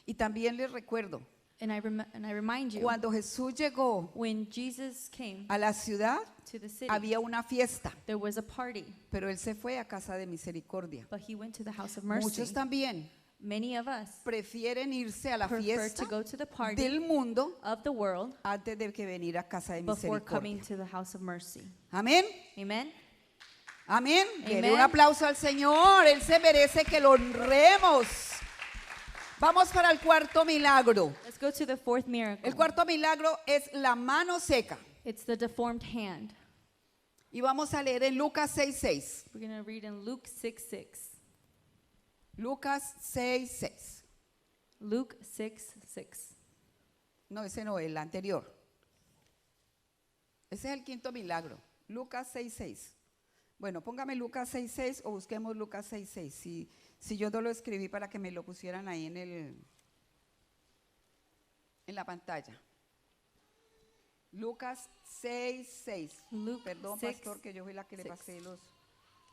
[SPEAKER 1] Y también les recuerdo
[SPEAKER 2] And I remind you,
[SPEAKER 1] Cuando Jesús llegó
[SPEAKER 2] when Jesus came
[SPEAKER 1] a la ciudad,
[SPEAKER 2] to the city,
[SPEAKER 1] había una fiesta,
[SPEAKER 2] there was a party,
[SPEAKER 1] pero él se fue a casa de misericordia.
[SPEAKER 2] but he went to the house of mercy.
[SPEAKER 1] Muchos también
[SPEAKER 2] Many of us
[SPEAKER 1] prefieren irse a la
[SPEAKER 2] prefer
[SPEAKER 1] fiesta
[SPEAKER 2] to go to the party
[SPEAKER 1] del mundo
[SPEAKER 2] of the world
[SPEAKER 1] antes de que venir a casa de
[SPEAKER 2] before coming
[SPEAKER 1] misericordia.
[SPEAKER 2] to the house of mercy.
[SPEAKER 1] Amén.
[SPEAKER 2] Amen?
[SPEAKER 1] Amén. Dele un
[SPEAKER 2] Amen.
[SPEAKER 1] aplauso al Señor. Él se merece que lo honremos. Vamos para el cuarto milagro.
[SPEAKER 2] Let's go to the fourth miracle.
[SPEAKER 1] El cuarto milagro es la mano seca.
[SPEAKER 2] It's the deformed hand.
[SPEAKER 1] Y vamos a leer en Lucas 6:6.
[SPEAKER 2] We're going to read in Luke 6:6.
[SPEAKER 1] Lucas 6:6.
[SPEAKER 2] Luke 6:6.
[SPEAKER 1] No, ese no, el anterior. Ese es el quinto milagro. Lucas 6:6. Bueno, póngame Lucas 6:6 o busquemos Lucas 6:6. Si yo no lo escribí para que me lo pusieran ahí en la pantalla. Lucas 6:6.
[SPEAKER 2] Luke
[SPEAKER 1] Perdón,
[SPEAKER 2] 6,
[SPEAKER 1] pastor, que yo fui la que le
[SPEAKER 2] 6.
[SPEAKER 1] pasé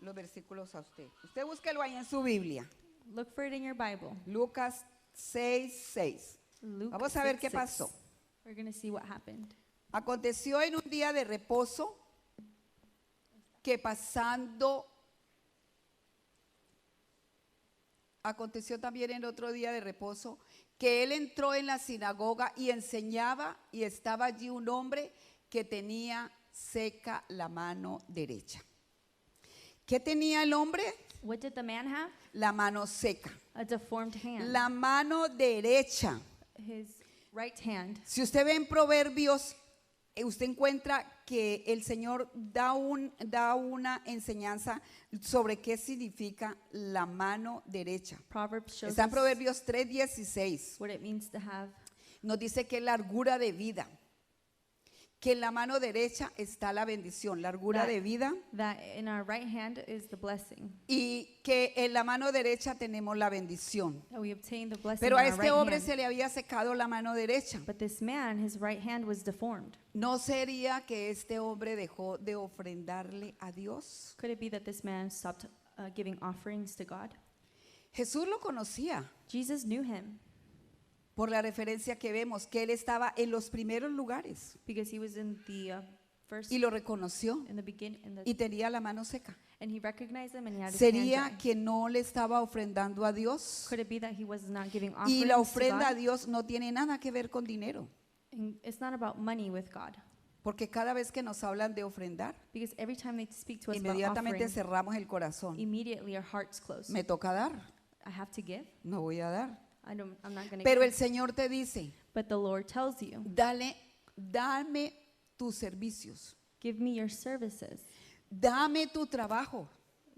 [SPEAKER 1] los versículos a usted. Usted búsquelo ahí en su Biblia.
[SPEAKER 2] Look for it in your Bible.
[SPEAKER 1] Lucas 6:6.
[SPEAKER 2] Luke
[SPEAKER 1] Vamos a ver
[SPEAKER 2] 6,
[SPEAKER 1] qué
[SPEAKER 2] 6.
[SPEAKER 1] pasó.
[SPEAKER 2] We're going to see what happened.
[SPEAKER 1] Aconteció en un día de reposo que aconteció también en otro día de reposo que él entró en la sinagoga y enseñaba, y estaba allí un hombre que tenía seca la mano derecha. ¿Qué tenía el hombre?
[SPEAKER 2] What did the man have?
[SPEAKER 1] La mano seca.
[SPEAKER 2] A deformed hand.
[SPEAKER 1] La mano derecha.
[SPEAKER 2] His right hand.
[SPEAKER 1] Si usted ve en Proverbios, usted encuentra que el Señor da una enseñanza sobre qué significa la mano derecha.
[SPEAKER 2] Proverbs shows
[SPEAKER 1] Está en
[SPEAKER 2] us
[SPEAKER 1] Proverbios 3:16.
[SPEAKER 2] what it means to have.
[SPEAKER 1] Nos dice que es largura de vida, que en la mano derecha está la bendición, largura de vida,
[SPEAKER 2] That in our right hand is the blessing.
[SPEAKER 1] y que en la mano derecha tenemos la bendición.
[SPEAKER 2] That we obtain the blessing
[SPEAKER 1] Pero a
[SPEAKER 2] in our
[SPEAKER 1] este
[SPEAKER 2] right
[SPEAKER 1] hombre
[SPEAKER 2] hand.
[SPEAKER 1] se le había secado la mano derecha.
[SPEAKER 2] But this man, his right hand was deformed.
[SPEAKER 1] ¿No sería que este hombre dejó de ofrendarle a Dios?
[SPEAKER 2] Could it be that this man stopped giving offerings to God?
[SPEAKER 1] Jesús lo conocía
[SPEAKER 2] Jesus knew him
[SPEAKER 1] por la referencia que vemos, que él estaba en los primeros lugares
[SPEAKER 2] because he was in the first,
[SPEAKER 1] y lo reconoció
[SPEAKER 2] in the beginning,
[SPEAKER 1] y tenía la mano seca.
[SPEAKER 2] and he recognized him and he had his hand
[SPEAKER 1] ¿Sería
[SPEAKER 2] dry.
[SPEAKER 1] que no le estaba ofrendando a Dios?
[SPEAKER 2] Could it be that he was not giving
[SPEAKER 1] Y
[SPEAKER 2] offerings
[SPEAKER 1] la
[SPEAKER 2] to
[SPEAKER 1] ofrenda a
[SPEAKER 2] God?
[SPEAKER 1] Dios no tiene nada que ver con dinero,
[SPEAKER 2] And it's not about money with God.
[SPEAKER 1] porque cada vez que nos hablan de ofrendar,
[SPEAKER 2] Because every time they speak to us about
[SPEAKER 1] inmediatamente
[SPEAKER 2] offering,
[SPEAKER 1] cerramos el corazón.
[SPEAKER 2] immediately our hearts close.
[SPEAKER 1] Me toca dar,
[SPEAKER 2] I have to give.
[SPEAKER 1] no voy a dar.
[SPEAKER 2] I'm not going to
[SPEAKER 1] Pero
[SPEAKER 2] give.
[SPEAKER 1] el Señor te dice,
[SPEAKER 2] But the Lord tells you,
[SPEAKER 1] dame tus servicios,
[SPEAKER 2] give me your services.
[SPEAKER 1] dame tu trabajo,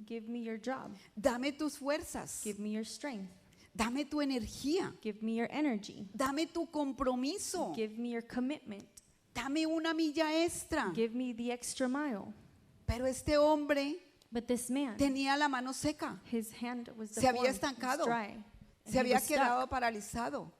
[SPEAKER 2] Give me your job.
[SPEAKER 1] dame tus fuerzas,
[SPEAKER 2] Give me your strength.
[SPEAKER 1] dame tu energía,
[SPEAKER 2] Give me your energy.
[SPEAKER 1] dame tu compromiso,
[SPEAKER 2] Give me your commitment.
[SPEAKER 1] dame una milla extra.
[SPEAKER 2] Give me the extra mile.
[SPEAKER 1] Pero este hombre
[SPEAKER 2] But this man,
[SPEAKER 1] tenía la mano seca,
[SPEAKER 2] his hand was
[SPEAKER 1] se había
[SPEAKER 2] deformed,
[SPEAKER 1] estancado,
[SPEAKER 2] was dry, and
[SPEAKER 1] se
[SPEAKER 2] he
[SPEAKER 1] había
[SPEAKER 2] was stuck.
[SPEAKER 1] quedado paralizado.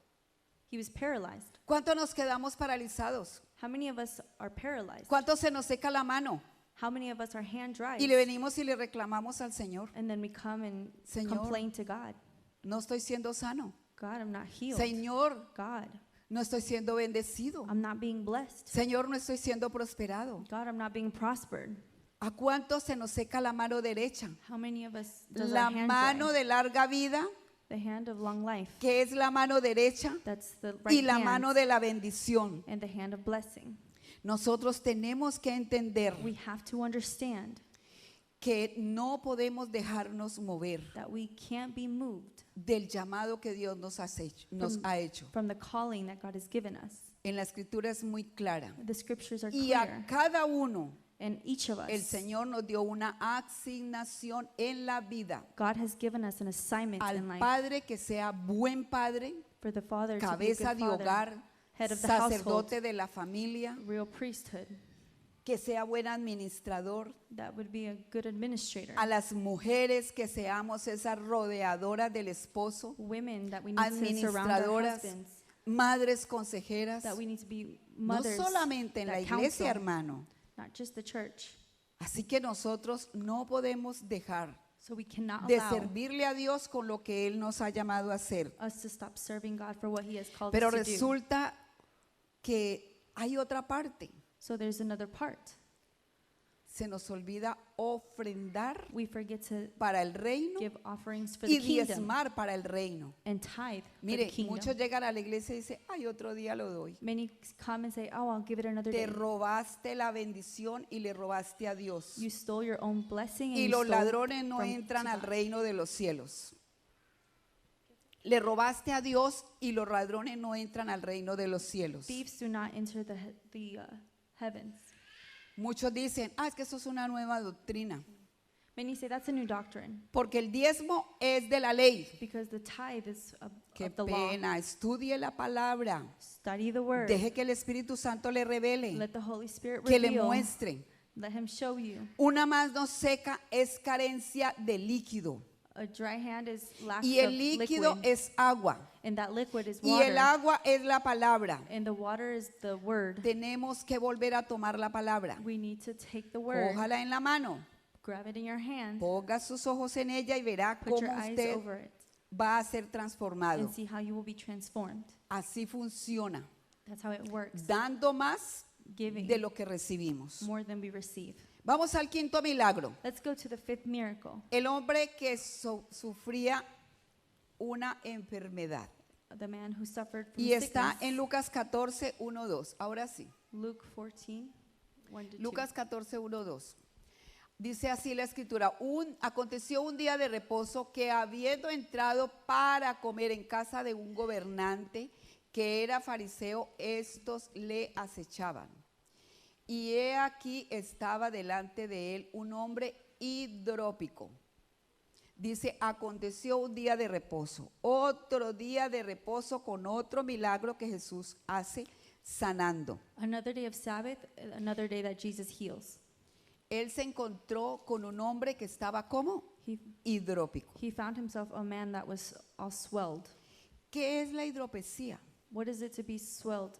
[SPEAKER 2] He was paralyzed.
[SPEAKER 1] ¿Cuántos nos quedamos paralizados?
[SPEAKER 2] How many of us are paralyzed?
[SPEAKER 1] ¿Cuántos se nos seca la mano?
[SPEAKER 2] How many of us are hand dry?
[SPEAKER 1] Y le venimos y le reclamamos al Señor,
[SPEAKER 2] And then we come and
[SPEAKER 1] Señor,
[SPEAKER 2] complain to God.
[SPEAKER 1] no estoy siendo sano.
[SPEAKER 2] God, I'm not healed.
[SPEAKER 1] Señor,
[SPEAKER 2] God,
[SPEAKER 1] no estoy siendo bendecido.
[SPEAKER 2] I'm not being blessed.
[SPEAKER 1] Señor, no estoy siendo prosperado.
[SPEAKER 2] God, I'm not being prospered.
[SPEAKER 1] ¿A cuántos se nos seca la mano derecha?
[SPEAKER 2] How many of us does
[SPEAKER 1] La
[SPEAKER 2] our hand
[SPEAKER 1] mano
[SPEAKER 2] dry?
[SPEAKER 1] de larga vida,
[SPEAKER 2] The hand of long life.
[SPEAKER 1] que es la mano derecha,
[SPEAKER 2] That's the
[SPEAKER 1] y
[SPEAKER 2] right
[SPEAKER 1] la
[SPEAKER 2] hand
[SPEAKER 1] mano de la bendición.
[SPEAKER 2] and the hand of blessing.
[SPEAKER 1] Nosotros tenemos que entender
[SPEAKER 2] We have to understand
[SPEAKER 1] que no podemos dejarnos mover
[SPEAKER 2] that we can't be moved
[SPEAKER 1] del llamado que Dios nos ha hecho.
[SPEAKER 2] from the calling that God has given us.
[SPEAKER 1] En la escritura es muy clara.
[SPEAKER 2] The scriptures are
[SPEAKER 1] Y
[SPEAKER 2] clear.
[SPEAKER 1] a cada uno
[SPEAKER 2] And each of
[SPEAKER 1] el
[SPEAKER 2] us,
[SPEAKER 1] Señor nos dio una asignación en la vida.
[SPEAKER 2] God has given us an assignment in
[SPEAKER 1] Al
[SPEAKER 2] life
[SPEAKER 1] padre que sea buen padre,
[SPEAKER 2] for the father to be a
[SPEAKER 1] cabeza
[SPEAKER 2] good
[SPEAKER 1] de
[SPEAKER 2] father,
[SPEAKER 1] hogar,
[SPEAKER 2] head of the household,
[SPEAKER 1] sacerdote de la familia,
[SPEAKER 2] real priesthood,
[SPEAKER 1] que sea buen administrador,
[SPEAKER 2] that would be a good administrator.
[SPEAKER 1] a las mujeres que seamos esas rodeadoras del esposo,
[SPEAKER 2] Women, that we need to surround our
[SPEAKER 1] administradoras,
[SPEAKER 2] husbands,
[SPEAKER 1] madres consejeras,
[SPEAKER 2] that we need to be
[SPEAKER 1] no
[SPEAKER 2] mothers
[SPEAKER 1] solamente en la
[SPEAKER 2] that
[SPEAKER 1] iglesia,
[SPEAKER 2] counsel,
[SPEAKER 1] hermano.
[SPEAKER 2] not just the church.
[SPEAKER 1] Así que nosotros no podemos dejar
[SPEAKER 2] So we cannot
[SPEAKER 1] de
[SPEAKER 2] allow
[SPEAKER 1] servirle a Dios con lo que Él nos ha llamado a hacer.
[SPEAKER 2] us to stop serving God for what He has called
[SPEAKER 1] Pero
[SPEAKER 2] us to do.
[SPEAKER 1] resulta que hay otra parte.
[SPEAKER 2] So there's another part.
[SPEAKER 1] Se nos olvida ofrendar
[SPEAKER 2] We forget to
[SPEAKER 1] para el reino
[SPEAKER 2] give offerings for the
[SPEAKER 1] y
[SPEAKER 2] kingdom
[SPEAKER 1] diezmar para el reino.
[SPEAKER 2] and tithe for the
[SPEAKER 1] Mire,
[SPEAKER 2] kingdom.
[SPEAKER 1] muchos llegan a la iglesia y dicen, ay, otro día lo doy.
[SPEAKER 2] Many come and say, oh, I'll give it another
[SPEAKER 1] Te
[SPEAKER 2] day.
[SPEAKER 1] robaste la bendición y le robaste a Dios.
[SPEAKER 2] You stole your own blessing and
[SPEAKER 1] Y
[SPEAKER 2] you
[SPEAKER 1] los
[SPEAKER 2] stole
[SPEAKER 1] ladrones no
[SPEAKER 2] from
[SPEAKER 1] entran
[SPEAKER 2] to
[SPEAKER 1] al
[SPEAKER 2] God.
[SPEAKER 1] reino de los cielos. Le robaste a Dios y los ladrones no entran al reino de los cielos.
[SPEAKER 2] Thieves do not enter the heavens.
[SPEAKER 1] Muchos dicen, es que eso es una nueva doctrina.
[SPEAKER 2] Many say that's a new doctrine
[SPEAKER 1] Porque el diezmo es de la ley.
[SPEAKER 2] because the tithe is
[SPEAKER 1] Qué
[SPEAKER 2] of the law.
[SPEAKER 1] pena, estudie la palabra.
[SPEAKER 2] Study the word.
[SPEAKER 1] Deje que el Espíritu Santo le revele,
[SPEAKER 2] Let the Holy Spirit
[SPEAKER 1] que le
[SPEAKER 2] reveal.
[SPEAKER 1] muestre.
[SPEAKER 2] Let Him show you.
[SPEAKER 1] Una mano seca es carencia de líquido.
[SPEAKER 2] A dry hand is lack
[SPEAKER 1] Y
[SPEAKER 2] of
[SPEAKER 1] el líquido
[SPEAKER 2] liquid,
[SPEAKER 1] es agua.
[SPEAKER 2] and that liquid is
[SPEAKER 1] Y
[SPEAKER 2] water.
[SPEAKER 1] el agua es la palabra.
[SPEAKER 2] And the water is the word.
[SPEAKER 1] Tenemos que volver a tomar la palabra.
[SPEAKER 2] We need to take the word,
[SPEAKER 1] Cójala en la mano.
[SPEAKER 2] grab it in your hand,
[SPEAKER 1] Ponga sus ojos en ella y verá
[SPEAKER 2] put your
[SPEAKER 1] cómo
[SPEAKER 2] eyes
[SPEAKER 1] usted
[SPEAKER 2] over it,
[SPEAKER 1] va a ser transformado.
[SPEAKER 2] and see how you will be transformed.
[SPEAKER 1] Así funciona.
[SPEAKER 2] That's how it works.
[SPEAKER 1] Dando más
[SPEAKER 2] Giving
[SPEAKER 1] de lo que recibimos.
[SPEAKER 2] more than we receive.
[SPEAKER 1] Vamos al quinto milagro.
[SPEAKER 2] Let's go to the fifth miracle.
[SPEAKER 1] El hombre que sufría una enfermedad.
[SPEAKER 2] The man who suffered from
[SPEAKER 1] Y está
[SPEAKER 2] sickness.
[SPEAKER 1] en Lucas 14, 1, 2. Ahora sí.
[SPEAKER 2] Luke 14, 1 to 2.
[SPEAKER 1] Lucas 14, 1, 2. Dice así la escritura, aconteció un día de reposo que habiendo entrado para comer en casa de un gobernante que era fariseo, estos le acechaban. Y he aquí estaba delante de él un hombre hidrópico. Dice, aconteció un día de reposo, otro día de reposo con otro milagro que Jesús hace sanando.
[SPEAKER 2] Another day of Sabbath, another day that Jesus heals.
[SPEAKER 1] Él se encontró con un hombre que estaba como
[SPEAKER 2] He,
[SPEAKER 1] hidrópico.
[SPEAKER 2] he found himself a man that was all swelled.
[SPEAKER 1] ¿Qué es la hidropesía?
[SPEAKER 2] What is it to be swelled?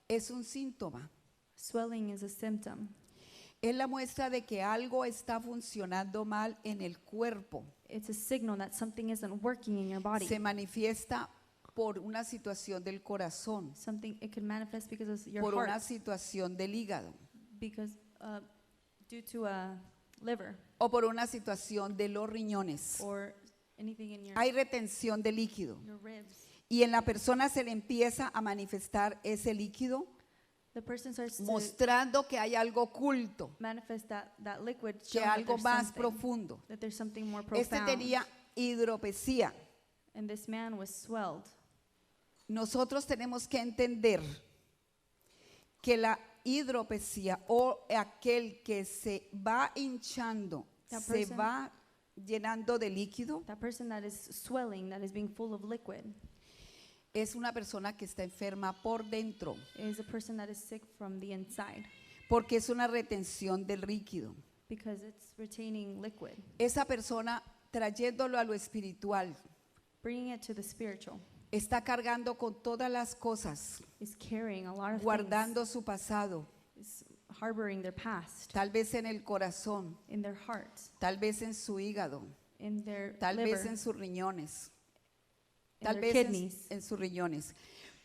[SPEAKER 1] Es un síntoma.
[SPEAKER 2] Swelling is a symptom.
[SPEAKER 1] Es la muestra de que algo está funcionando mal en el cuerpo.
[SPEAKER 2] It's a signal that something isn't working in your body.
[SPEAKER 1] Se manifiesta por una situación del corazón,
[SPEAKER 2] Something, it could manifest because of your
[SPEAKER 1] por
[SPEAKER 2] heart,
[SPEAKER 1] una situación del hígado
[SPEAKER 2] because due to a liver
[SPEAKER 1] o por una situación de los riñones.
[SPEAKER 2] or anything in
[SPEAKER 1] Hay retención de líquido
[SPEAKER 2] your ribs.
[SPEAKER 1] y en la persona se le empieza a manifestar ese líquido,
[SPEAKER 2] The person starts to
[SPEAKER 1] mostrando que hay algo oculto,
[SPEAKER 2] manifest that liquid,
[SPEAKER 1] que
[SPEAKER 2] showing that
[SPEAKER 1] algo
[SPEAKER 2] there's
[SPEAKER 1] más
[SPEAKER 2] something,
[SPEAKER 1] profundo.
[SPEAKER 2] that there's something more
[SPEAKER 1] Este
[SPEAKER 2] profound.
[SPEAKER 1] tenía hidropesía.
[SPEAKER 2] And this man was swelled.
[SPEAKER 1] Nosotros tenemos que entender que la hidropesía o aquel que se va hinchando,
[SPEAKER 2] That
[SPEAKER 1] se
[SPEAKER 2] person-
[SPEAKER 1] va llenando de líquido,
[SPEAKER 2] That person that is swelling, that is being full of liquid,
[SPEAKER 1] es una persona que está enferma por dentro,
[SPEAKER 2] is a person that is sick from the inside
[SPEAKER 1] porque es una retención del líquido.
[SPEAKER 2] because it's retaining liquid,
[SPEAKER 1] Esa persona, trayéndolo a lo espiritual,
[SPEAKER 2] bringing it to the spiritual,
[SPEAKER 1] está cargando con todas las cosas,
[SPEAKER 2] is carrying a lot of
[SPEAKER 1] guardando su pasado,
[SPEAKER 2] things, is harboring their past
[SPEAKER 1] tal vez en el corazón,
[SPEAKER 2] in their hearts,
[SPEAKER 1] tal vez en su hígado,
[SPEAKER 2] in their
[SPEAKER 1] tal
[SPEAKER 2] liver,
[SPEAKER 1] vez en sus riñones,
[SPEAKER 2] in
[SPEAKER 1] tal
[SPEAKER 2] their
[SPEAKER 1] vez
[SPEAKER 2] kidneys.
[SPEAKER 1] en sus riñones.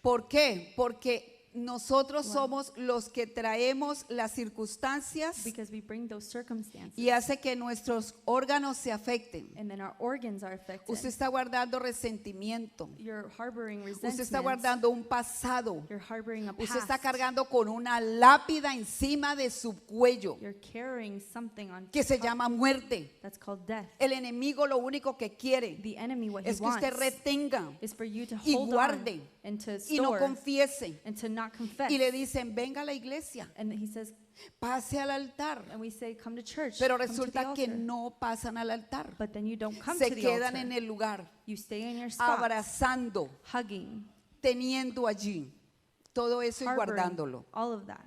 [SPEAKER 1] ¿Por qué? Porque nosotros
[SPEAKER 2] Why?
[SPEAKER 1] somos los que traemos las circunstancias
[SPEAKER 2] Because we bring those circumstances,
[SPEAKER 1] y hace que nuestros órganos se afecten.
[SPEAKER 2] and then our organs are affected.
[SPEAKER 1] Usted está guardando resentimiento,
[SPEAKER 2] You're harboring
[SPEAKER 1] usted está
[SPEAKER 2] resentment.
[SPEAKER 1] guardando un pasado,
[SPEAKER 2] You're harboring a
[SPEAKER 1] usted
[SPEAKER 2] past.
[SPEAKER 1] está cargando con una lápida encima de su cuello
[SPEAKER 2] You're carrying something on
[SPEAKER 1] que se
[SPEAKER 2] top
[SPEAKER 1] llama muerte.
[SPEAKER 2] that's called death.
[SPEAKER 1] El enemigo lo único que quiere
[SPEAKER 2] The enemy, what he
[SPEAKER 1] es que usted
[SPEAKER 2] wants
[SPEAKER 1] retenga
[SPEAKER 2] is for you to
[SPEAKER 1] y
[SPEAKER 2] hold
[SPEAKER 1] guarde
[SPEAKER 2] on and to
[SPEAKER 1] y no
[SPEAKER 2] store
[SPEAKER 1] confiese.
[SPEAKER 2] and to not confess.
[SPEAKER 1] Y le dicen, venga a la iglesia,
[SPEAKER 2] And he says,
[SPEAKER 1] pase al altar.
[SPEAKER 2] and we say, come to church.
[SPEAKER 1] Pero
[SPEAKER 2] come to the
[SPEAKER 1] resulta que
[SPEAKER 2] altar.
[SPEAKER 1] no pasan al altar.
[SPEAKER 2] But then you don't come
[SPEAKER 1] Se
[SPEAKER 2] to the
[SPEAKER 1] quedan
[SPEAKER 2] altar.
[SPEAKER 1] en el lugar,
[SPEAKER 2] You stay in your spot,
[SPEAKER 1] abrazando,
[SPEAKER 2] hugging,
[SPEAKER 1] teniendo allí todo eso y
[SPEAKER 2] harboring
[SPEAKER 1] guardándolo.
[SPEAKER 2] all of that.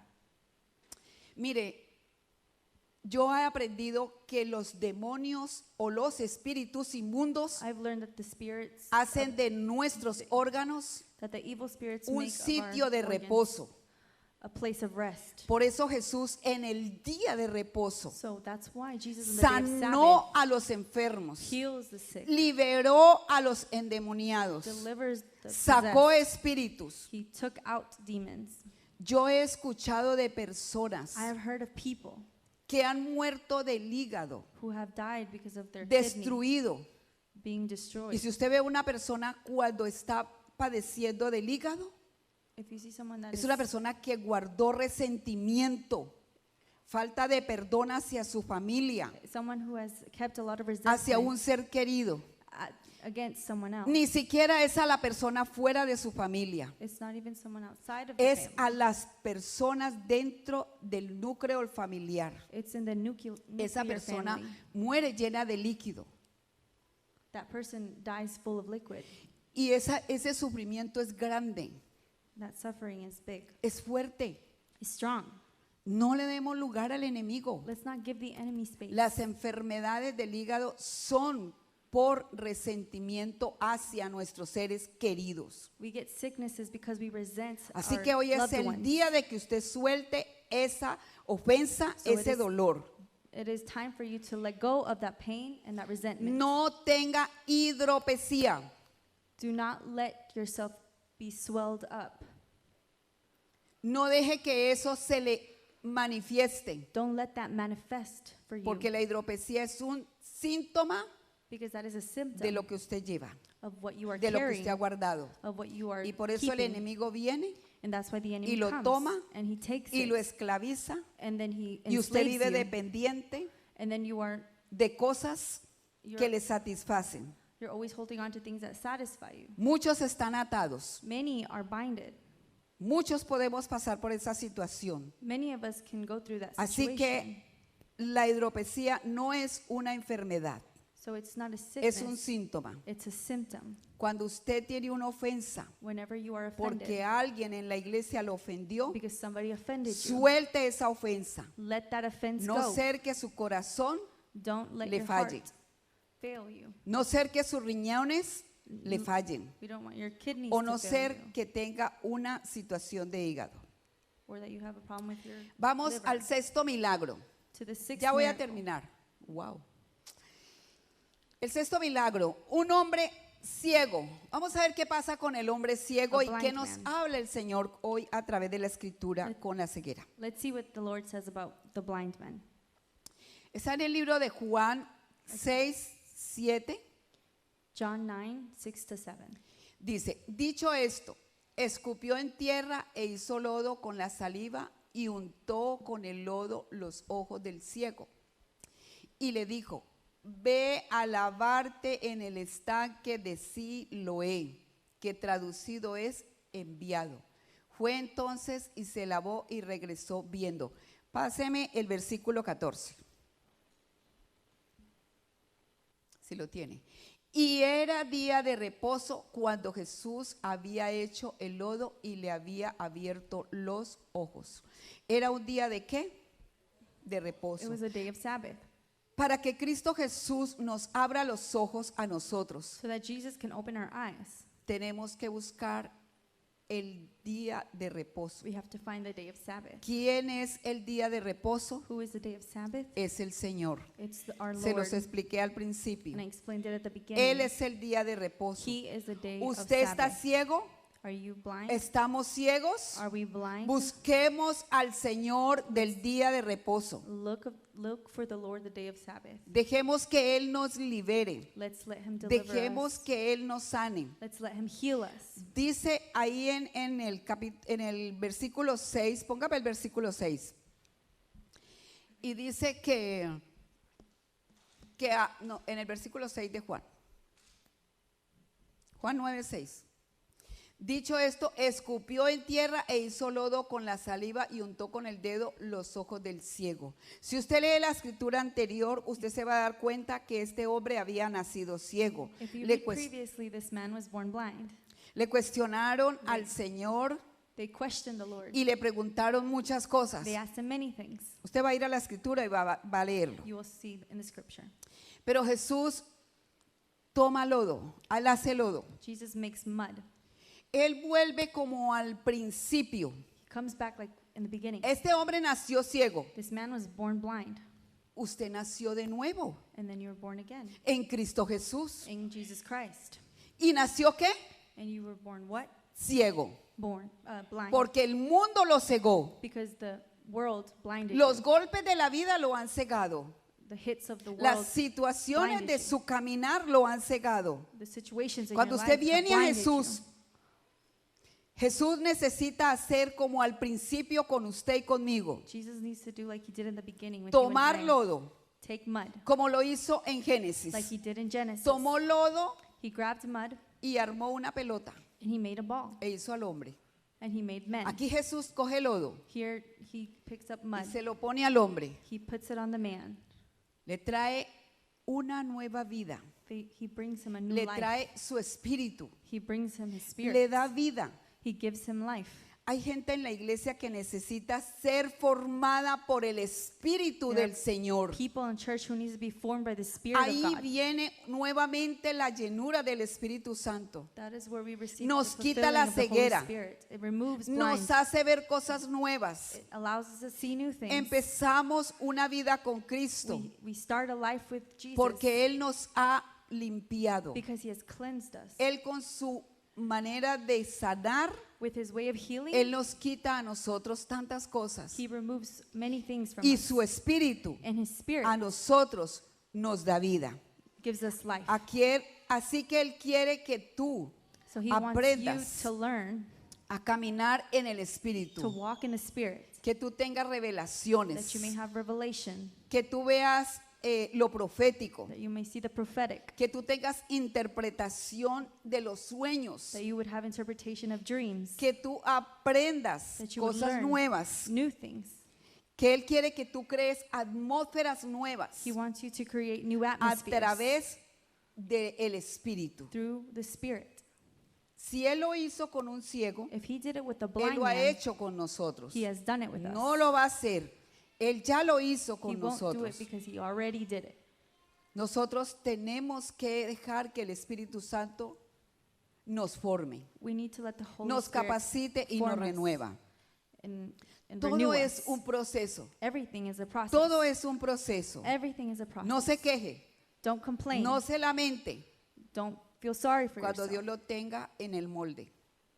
[SPEAKER 1] Mire, yo he aprendido que los demonios o los espíritus inmundos
[SPEAKER 2] I've learned that the spirits,
[SPEAKER 1] hacen de nuestros órganos
[SPEAKER 2] that the evil spirits
[SPEAKER 1] un
[SPEAKER 2] make of
[SPEAKER 1] sitio
[SPEAKER 2] our
[SPEAKER 1] de
[SPEAKER 2] organs
[SPEAKER 1] reposo.
[SPEAKER 2] a place of rest.
[SPEAKER 1] Por eso Jesús en el día de reposo
[SPEAKER 2] So that's why Jesus in the day of
[SPEAKER 1] sanó
[SPEAKER 2] Sabbath
[SPEAKER 1] a los enfermos,
[SPEAKER 2] heals the sick,
[SPEAKER 1] liberó a los endemoniados,
[SPEAKER 2] delivers the
[SPEAKER 1] sacó
[SPEAKER 2] possessed.
[SPEAKER 1] espíritus.
[SPEAKER 2] He took out demons.
[SPEAKER 1] Yo he escuchado de personas
[SPEAKER 2] I have heard of people
[SPEAKER 1] que han muerto del hígado,
[SPEAKER 2] who have died because of their kidney
[SPEAKER 1] destruido.
[SPEAKER 2] being
[SPEAKER 1] Y
[SPEAKER 2] destroyed.
[SPEAKER 1] si usted ve a una persona cuando está padeciendo del hígado,
[SPEAKER 2] If you see someone that
[SPEAKER 1] es
[SPEAKER 2] is
[SPEAKER 1] una persona que guardó resentimiento, falta de perdón hacia su familia,
[SPEAKER 2] someone who has kept a lot of
[SPEAKER 1] hacia un
[SPEAKER 2] resentment
[SPEAKER 1] ser querido.
[SPEAKER 2] against someone else,
[SPEAKER 1] Ni siquiera es a la persona fuera de su familia,
[SPEAKER 2] it's not even someone outside of the
[SPEAKER 1] es
[SPEAKER 2] family.
[SPEAKER 1] a las personas dentro del núcleo familiar.
[SPEAKER 2] It's in the
[SPEAKER 1] Esa
[SPEAKER 2] nuclear
[SPEAKER 1] persona
[SPEAKER 2] family.
[SPEAKER 1] muere llena de líquido
[SPEAKER 2] That person dies full of liquid.
[SPEAKER 1] y ese sufrimiento es grande,
[SPEAKER 2] That suffering is big.
[SPEAKER 1] es fuerte.
[SPEAKER 2] It's strong.
[SPEAKER 1] No le demos lugar al enemigo.
[SPEAKER 2] Let's not give the enemy space.
[SPEAKER 1] Las enfermedades del hígado son por resentimiento hacia nuestros seres queridos.
[SPEAKER 2] We get sicknesses because we resent
[SPEAKER 1] Así
[SPEAKER 2] our
[SPEAKER 1] que hoy es
[SPEAKER 2] loved
[SPEAKER 1] el
[SPEAKER 2] ones.
[SPEAKER 1] día de que usted suelte esa ofensa,
[SPEAKER 2] So it
[SPEAKER 1] ese
[SPEAKER 2] is-
[SPEAKER 1] dolor.
[SPEAKER 2] It is time for you to let go of that pain and that resentment.
[SPEAKER 1] No tenga hidropesía.
[SPEAKER 2] Do not let yourself be swelled up.
[SPEAKER 1] No deje que eso se le manifieste,
[SPEAKER 2] Don't let that manifest for you,
[SPEAKER 1] porque la hidropesía es un síntoma
[SPEAKER 2] because that is a symptom
[SPEAKER 1] de lo que usted lleva,
[SPEAKER 2] of what you are
[SPEAKER 1] de lo que
[SPEAKER 2] carrying,
[SPEAKER 1] usted ha guardado.
[SPEAKER 2] of what you are
[SPEAKER 1] Y por eso el
[SPEAKER 2] keeping.
[SPEAKER 1] enemigo viene
[SPEAKER 2] And that's why the enemy
[SPEAKER 1] y lo
[SPEAKER 2] comes
[SPEAKER 1] toma
[SPEAKER 2] and he takes
[SPEAKER 1] y
[SPEAKER 2] it
[SPEAKER 1] lo esclaviza
[SPEAKER 2] and then he
[SPEAKER 1] y usted
[SPEAKER 2] enslaves
[SPEAKER 1] vive
[SPEAKER 2] you,
[SPEAKER 1] dependiente
[SPEAKER 2] and then you are
[SPEAKER 1] de cosas que
[SPEAKER 2] you're,
[SPEAKER 1] le satisfacen.
[SPEAKER 2] you're always holding on to things that satisfy you.
[SPEAKER 1] Muchos están atados.
[SPEAKER 2] Many are binded.
[SPEAKER 1] Muchos podemos pasar por esa situación.
[SPEAKER 2] Many of us can go through that
[SPEAKER 1] Así
[SPEAKER 2] situation.
[SPEAKER 1] que la hidropesía no es una enfermedad,
[SPEAKER 2] So it's not a sickness.
[SPEAKER 1] es un síntoma.
[SPEAKER 2] It's a symptom.
[SPEAKER 1] Cuando usted tiene una ofensa
[SPEAKER 2] Whenever you are offended
[SPEAKER 1] porque alguien en la iglesia lo ofendió,
[SPEAKER 2] because somebody offended you,
[SPEAKER 1] suelte esa ofensa.
[SPEAKER 2] let that offense
[SPEAKER 1] No
[SPEAKER 2] go.
[SPEAKER 1] ser que su corazón,
[SPEAKER 2] Don't let
[SPEAKER 1] le
[SPEAKER 2] your
[SPEAKER 1] falle.
[SPEAKER 2] heart fail you.
[SPEAKER 1] no ser que sus riñones le fallen,
[SPEAKER 2] We don't want your kidneys
[SPEAKER 1] o no
[SPEAKER 2] to fail
[SPEAKER 1] ser
[SPEAKER 2] you,
[SPEAKER 1] que tenga una situación de hígado.
[SPEAKER 2] or that you have a problem with your
[SPEAKER 1] Vamos
[SPEAKER 2] liver.
[SPEAKER 1] al sexto milagro.
[SPEAKER 2] To the sixth
[SPEAKER 1] Ya voy a
[SPEAKER 2] miracle.
[SPEAKER 1] terminar. Wow. El sexto milagro, un hombre ciego. Vamos a ver qué pasa con el hombre ciego
[SPEAKER 2] A
[SPEAKER 1] y qué
[SPEAKER 2] blind
[SPEAKER 1] nos
[SPEAKER 2] man.
[SPEAKER 1] habla el Señor hoy a través de la escritura con la ceguera.
[SPEAKER 2] Let's see what the Lord says about the blind man.
[SPEAKER 1] Está en el libro de Juan 6, 7.
[SPEAKER 2] John 9, 6-7.
[SPEAKER 1] Dice, dicho esto, escupió en tierra e hizo lodo con la saliva y untó con el lodo los ojos del ciego. Y le dijo, ve a lavarte en el estanque de Siloé, que traducido es enviado. Fue entonces y se lavó y regresó viendo. Páseme el versículo 14. Si lo tiene. Y era día de reposo cuando Jesús había hecho el lodo y le había abierto los ojos. ¿Era un día de qué? De
[SPEAKER 2] It
[SPEAKER 1] reposo.
[SPEAKER 2] was a day of Sabbath,
[SPEAKER 1] Para que Cristo Jesús nos abra los ojos a nosotros,
[SPEAKER 2] so that Jesus can open our eyes.
[SPEAKER 1] tenemos que buscar el día de reposo.
[SPEAKER 2] We have to find the day of Sabbath.
[SPEAKER 1] ¿Quién es el día de reposo?
[SPEAKER 2] Who is the day of Sabbath?
[SPEAKER 1] Es el Señor.
[SPEAKER 2] It's our
[SPEAKER 1] Se
[SPEAKER 2] Lord.
[SPEAKER 1] los expliqué al principio.
[SPEAKER 2] And I explained it at the beginning.
[SPEAKER 1] Él es el día de reposo.
[SPEAKER 2] He is the day
[SPEAKER 1] ¿Usted
[SPEAKER 2] of
[SPEAKER 1] está
[SPEAKER 2] Sabbath.
[SPEAKER 1] ciego?
[SPEAKER 2] Are you blind?
[SPEAKER 1] ¿Estamos ciegos?
[SPEAKER 2] Are we blind?
[SPEAKER 1] Busquemos al Señor del día de reposo.
[SPEAKER 2] Look for the Lord the day of Sabbath.
[SPEAKER 1] Dejemos que Él nos libere.
[SPEAKER 2] Let's let him deliver
[SPEAKER 1] Dejemos
[SPEAKER 2] us.
[SPEAKER 1] que Él nos sane.
[SPEAKER 2] Let's let him heal us.
[SPEAKER 1] Dice ahí en el versículo 6, póngame el versículo 6. Y dice no, en el versículo 6 de Juan. Juan 9, 6. Dicho esto, escupió en tierra e hizo lodo con la saliva y untó con el dedo los ojos del ciego. Si usted lee la escritura anterior, usted se va a dar cuenta que este hombre había nacido ciego.
[SPEAKER 2] If you
[SPEAKER 1] Le,
[SPEAKER 2] read
[SPEAKER 1] cues-
[SPEAKER 2] previously, this man was born blind.
[SPEAKER 1] le cuestionaron al Señor
[SPEAKER 2] They questioned the Lord.
[SPEAKER 1] y le preguntaron muchas cosas.
[SPEAKER 2] They asked him many things.
[SPEAKER 1] Usted va a ir a la escritura y va a leerlo.
[SPEAKER 2] You will see in the scripture.
[SPEAKER 1] Pero Jesús toma lodo, él hace lodo.
[SPEAKER 2] Jesus makes mud.
[SPEAKER 1] Él vuelve como al principio.
[SPEAKER 2] He comes back like in the beginning.
[SPEAKER 1] Este hombre nació ciego.
[SPEAKER 2] This man was born blind,
[SPEAKER 1] Usted nació de nuevo
[SPEAKER 2] and then you were born again
[SPEAKER 1] en Cristo Jesús.
[SPEAKER 2] in Jesus Christ.
[SPEAKER 1] ¿Y nació qué?
[SPEAKER 2] And you were born what?
[SPEAKER 1] Ciego.
[SPEAKER 2] Born blind.
[SPEAKER 1] Porque el mundo lo cegó.
[SPEAKER 2] Because the world blinded
[SPEAKER 1] Los
[SPEAKER 2] you.
[SPEAKER 1] golpes de la vida lo han cegado.
[SPEAKER 2] The hits of the world,
[SPEAKER 1] Las situaciones
[SPEAKER 2] blinded
[SPEAKER 1] de
[SPEAKER 2] you.
[SPEAKER 1] su caminar lo han cegado.
[SPEAKER 2] The situations in
[SPEAKER 1] Cuando
[SPEAKER 2] your
[SPEAKER 1] usted
[SPEAKER 2] life have
[SPEAKER 1] viene a
[SPEAKER 2] blinded
[SPEAKER 1] Jesús,
[SPEAKER 2] you.
[SPEAKER 1] Jesús necesita hacer como al principio con usted y conmigo.
[SPEAKER 2] Jesus needs to do like he did in the beginning when
[SPEAKER 1] Tomar
[SPEAKER 2] he went
[SPEAKER 1] lodo,
[SPEAKER 2] take mud,
[SPEAKER 1] como lo hizo en
[SPEAKER 2] like
[SPEAKER 1] Génesis.
[SPEAKER 2] he did in Genesis.
[SPEAKER 1] Tomó lodo
[SPEAKER 2] He grabbed mud
[SPEAKER 1] y armó una pelota
[SPEAKER 2] and he made a ball
[SPEAKER 1] e hizo al hombre.
[SPEAKER 2] and he made men.
[SPEAKER 1] Aquí Jesús coge lodo
[SPEAKER 2] Here he picks up
[SPEAKER 1] y
[SPEAKER 2] mud.
[SPEAKER 1] se lo pone al hombre.
[SPEAKER 2] He puts it on the man.
[SPEAKER 1] Le trae una nueva vida.
[SPEAKER 2] He brings him a new
[SPEAKER 1] Le
[SPEAKER 2] life.
[SPEAKER 1] trae su espíritu.
[SPEAKER 2] He brings him his
[SPEAKER 1] Le
[SPEAKER 2] spirit.
[SPEAKER 1] da vida.
[SPEAKER 2] He gives him life.
[SPEAKER 1] Hay gente en la iglesia que necesita ser formada por el Espíritu
[SPEAKER 2] There
[SPEAKER 1] del
[SPEAKER 2] are
[SPEAKER 1] Señor.
[SPEAKER 2] People in church who needs to be formed by the Spirit
[SPEAKER 1] Ahí
[SPEAKER 2] of God.
[SPEAKER 1] viene nuevamente la llenura del Espíritu Santo.
[SPEAKER 2] That is where we receive
[SPEAKER 1] Nos
[SPEAKER 2] the
[SPEAKER 1] quita
[SPEAKER 2] fulfilling
[SPEAKER 1] la
[SPEAKER 2] of the Holy
[SPEAKER 1] ceguera.
[SPEAKER 2] Spirit. It removes
[SPEAKER 1] Nos
[SPEAKER 2] blind.
[SPEAKER 1] hace ver cosas nuevas.
[SPEAKER 2] It allows us to see new things.
[SPEAKER 1] Empezamos una vida con Cristo
[SPEAKER 2] We start a life with Jesus
[SPEAKER 1] porque Él nos ha limpiado.
[SPEAKER 2] because he has cleansed us.
[SPEAKER 1] Él con su manera de sanar,
[SPEAKER 2] With his way of healing,
[SPEAKER 1] Él nos quita a nosotros tantas cosas.
[SPEAKER 2] he removes many things from
[SPEAKER 1] Y
[SPEAKER 2] us.
[SPEAKER 1] su Espíritu
[SPEAKER 2] And his spirit
[SPEAKER 1] a nosotros nos da vida.
[SPEAKER 2] gives us life.
[SPEAKER 1] Así que Él quiere que tú
[SPEAKER 2] So he wants
[SPEAKER 1] aprendas
[SPEAKER 2] you to learn
[SPEAKER 1] a caminar en el
[SPEAKER 2] to
[SPEAKER 1] Espíritu,
[SPEAKER 2] walk in the Spirit,
[SPEAKER 1] que tú tengas
[SPEAKER 2] that
[SPEAKER 1] revelaciones,
[SPEAKER 2] you may have revelation,
[SPEAKER 1] que tú veas lo profético,
[SPEAKER 2] that you may see the prophetic,
[SPEAKER 1] que tú tengas interpretación de los sueños,
[SPEAKER 2] that you would have interpretation of dreams,
[SPEAKER 1] que tú aprendas
[SPEAKER 2] that you would
[SPEAKER 1] cosas
[SPEAKER 2] learn
[SPEAKER 1] nuevas,
[SPEAKER 2] new things.
[SPEAKER 1] que Él quiere que tú crees atmósferas nuevas
[SPEAKER 2] He wants you to create new
[SPEAKER 1] a
[SPEAKER 2] atmospheres
[SPEAKER 1] través del Espíritu.
[SPEAKER 2] through the Spirit.
[SPEAKER 1] Si Él lo hizo con un ciego,
[SPEAKER 2] If he did it with the
[SPEAKER 1] Él
[SPEAKER 2] blind
[SPEAKER 1] lo ha
[SPEAKER 2] man,
[SPEAKER 1] hecho con nosotros.
[SPEAKER 2] he has done it with
[SPEAKER 1] No
[SPEAKER 2] us.
[SPEAKER 1] lo va a hacer. Él ya lo hizo
[SPEAKER 2] He
[SPEAKER 1] con
[SPEAKER 2] won't do it
[SPEAKER 1] nosotros.
[SPEAKER 2] because he already did it.
[SPEAKER 1] Nosotros tenemos que dejar que el Espíritu Santo nos forme,
[SPEAKER 2] We need to let the Holy
[SPEAKER 1] nos
[SPEAKER 2] Spirit
[SPEAKER 1] capacite y nos
[SPEAKER 2] form us
[SPEAKER 1] renueva.
[SPEAKER 2] and renew
[SPEAKER 1] Todo es
[SPEAKER 2] us.
[SPEAKER 1] un proceso.
[SPEAKER 2] Everything is a process.
[SPEAKER 1] Todo es un proceso.
[SPEAKER 2] Everything is a process.
[SPEAKER 1] No se queje,
[SPEAKER 2] Don't complain.
[SPEAKER 1] no se lamente
[SPEAKER 2] Don't feel sorry for
[SPEAKER 1] cuando Dios
[SPEAKER 2] yourself.
[SPEAKER 1] lo tenga en el molde,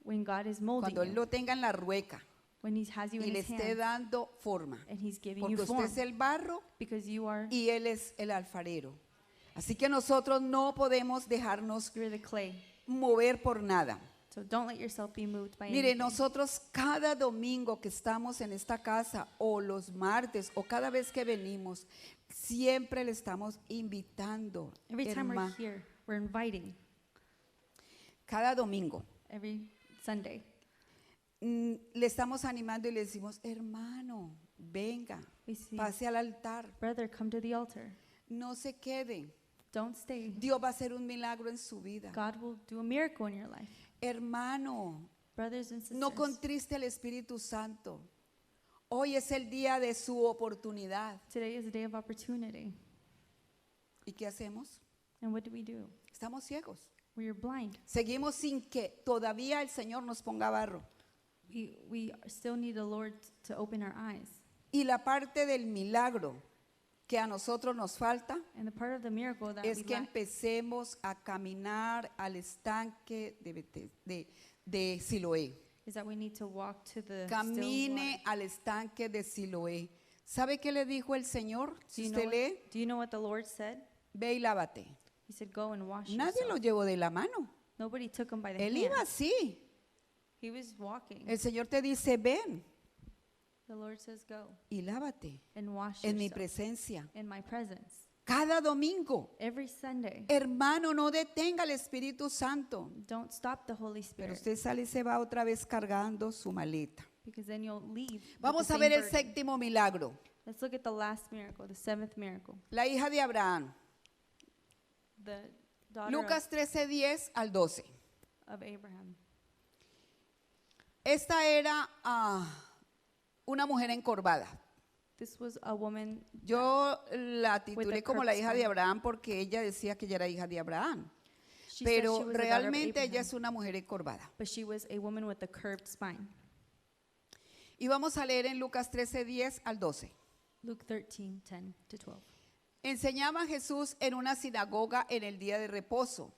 [SPEAKER 2] When God is molding
[SPEAKER 1] cuando Él
[SPEAKER 2] you,
[SPEAKER 1] lo tenga en la rueca
[SPEAKER 2] when he has you
[SPEAKER 1] y
[SPEAKER 2] in
[SPEAKER 1] le
[SPEAKER 2] his
[SPEAKER 1] esté
[SPEAKER 2] hands,
[SPEAKER 1] dando forma.
[SPEAKER 2] and he's giving
[SPEAKER 1] Porque
[SPEAKER 2] you
[SPEAKER 1] usted
[SPEAKER 2] form,
[SPEAKER 1] es el barro
[SPEAKER 2] because you are
[SPEAKER 1] y Él es el alfarero. Así que nosotros no podemos dejarnos
[SPEAKER 2] you're the clay.
[SPEAKER 1] mover por nada.
[SPEAKER 2] So don't let yourself be moved by
[SPEAKER 1] Mire,
[SPEAKER 2] anything.
[SPEAKER 1] nosotros cada domingo que estamos en esta casa o los martes o cada vez que venimos, siempre le estamos invitando,
[SPEAKER 2] Every time we're
[SPEAKER 1] herma-
[SPEAKER 2] here, we're inviting
[SPEAKER 1] cada domingo.
[SPEAKER 2] every Sunday.
[SPEAKER 1] Le estamos animando y le decimos, hermano, venga,
[SPEAKER 2] We see,
[SPEAKER 1] pase al altar,
[SPEAKER 2] brother, come to the altar.
[SPEAKER 1] no se quede.
[SPEAKER 2] Don't stay.
[SPEAKER 1] Dios va a hacer un milagro en su vida.
[SPEAKER 2] God will do a miracle in your life.
[SPEAKER 1] Hermano,
[SPEAKER 2] Brothers and sisters,
[SPEAKER 1] no contriste al Espíritu Santo. Hoy es el día de su oportunidad.
[SPEAKER 2] today is a day of opportunity.
[SPEAKER 1] ¿Y qué hacemos?
[SPEAKER 2] And what do?
[SPEAKER 1] Estamos ciegos.
[SPEAKER 2] We are blind.
[SPEAKER 1] Seguimos sin que todavía el Señor nos ponga barro.
[SPEAKER 2] We still need the Lord to open our eyes.
[SPEAKER 1] Y la parte del milagro que a nosotros nos falta
[SPEAKER 2] And the part of the miracle that
[SPEAKER 1] es
[SPEAKER 2] we
[SPEAKER 1] que
[SPEAKER 2] lack
[SPEAKER 1] empecemos a caminar al estanque de Siloé.
[SPEAKER 2] is that we need to walk to the still
[SPEAKER 1] Camine
[SPEAKER 2] water.
[SPEAKER 1] al estanque de Siloé. ¿Sabe qué le dijo el Señor? Si usted lee,
[SPEAKER 2] Do you know what the Lord said?
[SPEAKER 1] ve y lávate.
[SPEAKER 2] He said, go and wash
[SPEAKER 1] Nadie lo
[SPEAKER 2] yourself.
[SPEAKER 1] llevó de la mano.
[SPEAKER 2] Nobody took him by the
[SPEAKER 1] Él
[SPEAKER 2] hand.
[SPEAKER 1] iba así.
[SPEAKER 2] He was walking.
[SPEAKER 1] El Señor te dice, ven
[SPEAKER 2] The Lord says, go
[SPEAKER 1] y lávate
[SPEAKER 2] and wash
[SPEAKER 1] en mi
[SPEAKER 2] yourself
[SPEAKER 1] presencia.
[SPEAKER 2] in my presence.
[SPEAKER 1] Cada domingo.
[SPEAKER 2] Every Sunday.
[SPEAKER 1] Hermano, no detenga al Espíritu Santo.
[SPEAKER 2] Don't stop the Holy
[SPEAKER 1] Pero
[SPEAKER 2] Spirit,
[SPEAKER 1] usted sale y se va otra vez cargando su maleta.
[SPEAKER 2] because then you'll leave. with
[SPEAKER 1] Vamos
[SPEAKER 2] the
[SPEAKER 1] a
[SPEAKER 2] same
[SPEAKER 1] ver el
[SPEAKER 2] burden.
[SPEAKER 1] séptimo milagro.
[SPEAKER 2] Let's look at the last miracle, the seventh miracle.
[SPEAKER 1] La hija de Abraham.
[SPEAKER 2] The daughter
[SPEAKER 1] Lucas 13:10 al 12.
[SPEAKER 2] of Abraham.
[SPEAKER 1] Esta era una mujer encorvada.
[SPEAKER 2] This was a woman.
[SPEAKER 1] Yo la titulé
[SPEAKER 2] a
[SPEAKER 1] como la
[SPEAKER 2] curved
[SPEAKER 1] hija de
[SPEAKER 2] spine.
[SPEAKER 1] Abraham porque ella decía que ella era hija de Abraham.
[SPEAKER 2] She said she
[SPEAKER 1] Pero
[SPEAKER 2] was the daughter of
[SPEAKER 1] realmente ella
[SPEAKER 2] Abraham,
[SPEAKER 1] es una mujer encorvada.
[SPEAKER 2] but she was a woman with a curved spine.
[SPEAKER 1] Y vamos a leer en Lucas 13, 10 al 12.
[SPEAKER 2] Luke 13, 10 to 12.
[SPEAKER 1] Enseñaba Jesús en una sinagoga en el día de reposo.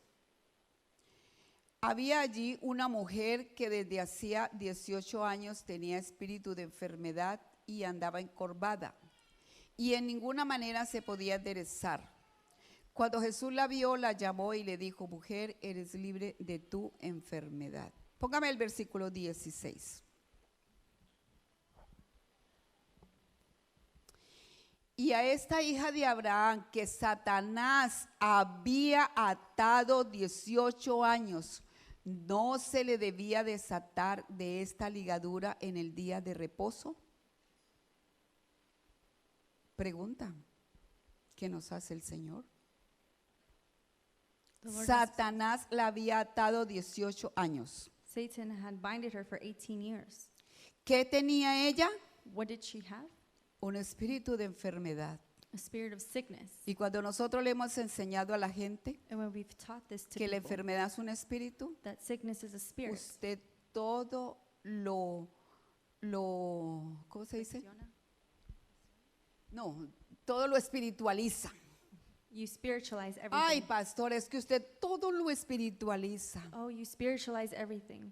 [SPEAKER 1] Había allí una mujer que desde hacía 18 años tenía espíritu de enfermedad y andaba encorvada, y en ninguna manera se podía enderezar. Cuando Jesús la vio, la llamó y le dijo: mujer, eres libre de tu enfermedad. Póngame el versículo 16. Y a esta hija de Abraham, que Satanás había atado 18 años, ¿no se le debía desatar de esta ligadura en el día de reposo? Pregunta, ¿qué nos hace el Señor?
[SPEAKER 2] The Lord
[SPEAKER 1] Satanás la había atado 18 años.
[SPEAKER 2] Satan had binded her for 18 years.
[SPEAKER 1] ¿Qué tenía ella?
[SPEAKER 2] What did she have?
[SPEAKER 1] Un espíritu de enfermedad.
[SPEAKER 2] A spirit of sickness.
[SPEAKER 1] Y cuando nosotros le hemos enseñado a la gente
[SPEAKER 2] And when we've taught this to
[SPEAKER 1] que la
[SPEAKER 2] people,
[SPEAKER 1] enfermedad es un espíritu,
[SPEAKER 2] that sickness is a spirit.
[SPEAKER 1] usted todo ¿cómo se dice? No, todo lo espiritualiza.
[SPEAKER 2] You spiritualize everything.
[SPEAKER 1] Ay, pastor, es que usted todo lo espiritualiza.
[SPEAKER 2] Oh, you spiritualize everything.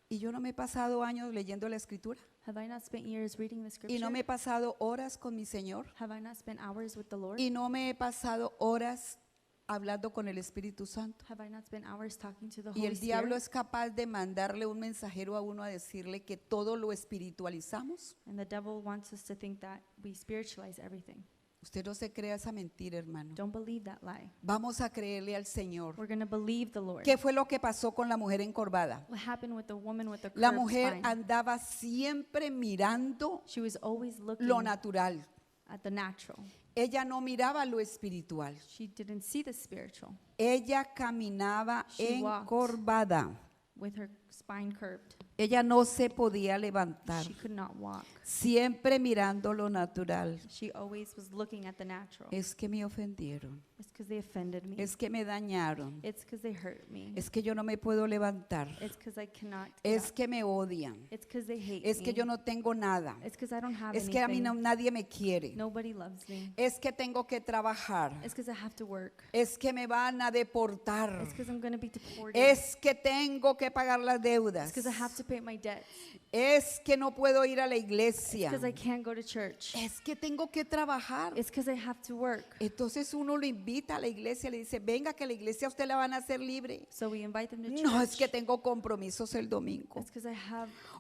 [SPEAKER 1] Y yo no me he pasado años leyendo la escritura.
[SPEAKER 2] Have I not spent years reading the scripture?
[SPEAKER 1] Y no me he pasado horas con mi Señor.
[SPEAKER 2] Have I not spent hours with the Lord?
[SPEAKER 1] Y no me he pasado horas hablando con el Espíritu Santo.
[SPEAKER 2] Have I not spent hours talking to the
[SPEAKER 1] Y
[SPEAKER 2] Holy
[SPEAKER 1] el diablo
[SPEAKER 2] Spirit?
[SPEAKER 1] es capaz de mandarle un mensajero a uno a decirle que todo lo espiritualizamos.
[SPEAKER 2] And the devil wants us to think that we spiritualize everything.
[SPEAKER 1] Usted no se crea esa mentira, hermano.
[SPEAKER 2] Don't believe that lie.
[SPEAKER 1] Vamos a creerle al Señor.
[SPEAKER 2] We're going to believe the Lord.
[SPEAKER 1] ¿Qué fue lo que pasó con la mujer encorvada?
[SPEAKER 2] What happened with the woman with the
[SPEAKER 1] La
[SPEAKER 2] curved
[SPEAKER 1] mujer
[SPEAKER 2] spine?
[SPEAKER 1] andaba siempre mirando
[SPEAKER 2] She was always looking
[SPEAKER 1] lo natural.
[SPEAKER 2] at the natural.
[SPEAKER 1] Ella no miraba lo espiritual.
[SPEAKER 2] She didn't see the spiritual
[SPEAKER 1] Ella caminaba
[SPEAKER 2] She walked.
[SPEAKER 1] encorvada.
[SPEAKER 2] with her spine curved.
[SPEAKER 1] Ella no se podía levantar.
[SPEAKER 2] She could not walk.
[SPEAKER 1] Siempre mirando lo natural.
[SPEAKER 2] She always was looking at the natural.
[SPEAKER 1] Es que me ofendieron.
[SPEAKER 2] It's because they offended me.
[SPEAKER 1] Es que me dañaron.
[SPEAKER 2] It's because they hurt me.
[SPEAKER 1] Es que yo no me puedo levantar.
[SPEAKER 2] It's because I cannot get
[SPEAKER 1] Es
[SPEAKER 2] up.
[SPEAKER 1] que me odian.
[SPEAKER 2] It's because they hate
[SPEAKER 1] Es que
[SPEAKER 2] me.
[SPEAKER 1] yo no tengo nada.
[SPEAKER 2] It's because I don't have
[SPEAKER 1] Es que a mí
[SPEAKER 2] anything.
[SPEAKER 1] nadie me quiere.
[SPEAKER 2] Nobody loves me.
[SPEAKER 1] Es que tengo que trabajar.
[SPEAKER 2] It's because I have to work.
[SPEAKER 1] Es que me van a deportar.
[SPEAKER 2] It's because I'm going to be deported.
[SPEAKER 1] Es que tengo que pagar las
[SPEAKER 2] It's
[SPEAKER 1] deudas.
[SPEAKER 2] because I have to pay my debts.
[SPEAKER 1] Es que no puedo ir a la
[SPEAKER 2] It's
[SPEAKER 1] iglesia.
[SPEAKER 2] because I can't go to church.
[SPEAKER 1] Es que tengo que trabajar.
[SPEAKER 2] It's because I have to work.
[SPEAKER 1] Entonces uno lo invita a la iglesia, le dice, venga que la iglesia a usted la van a hacer libre.
[SPEAKER 2] So we invite them to church.
[SPEAKER 1] No, es que tengo compromisos el domingo.
[SPEAKER 2] It's because I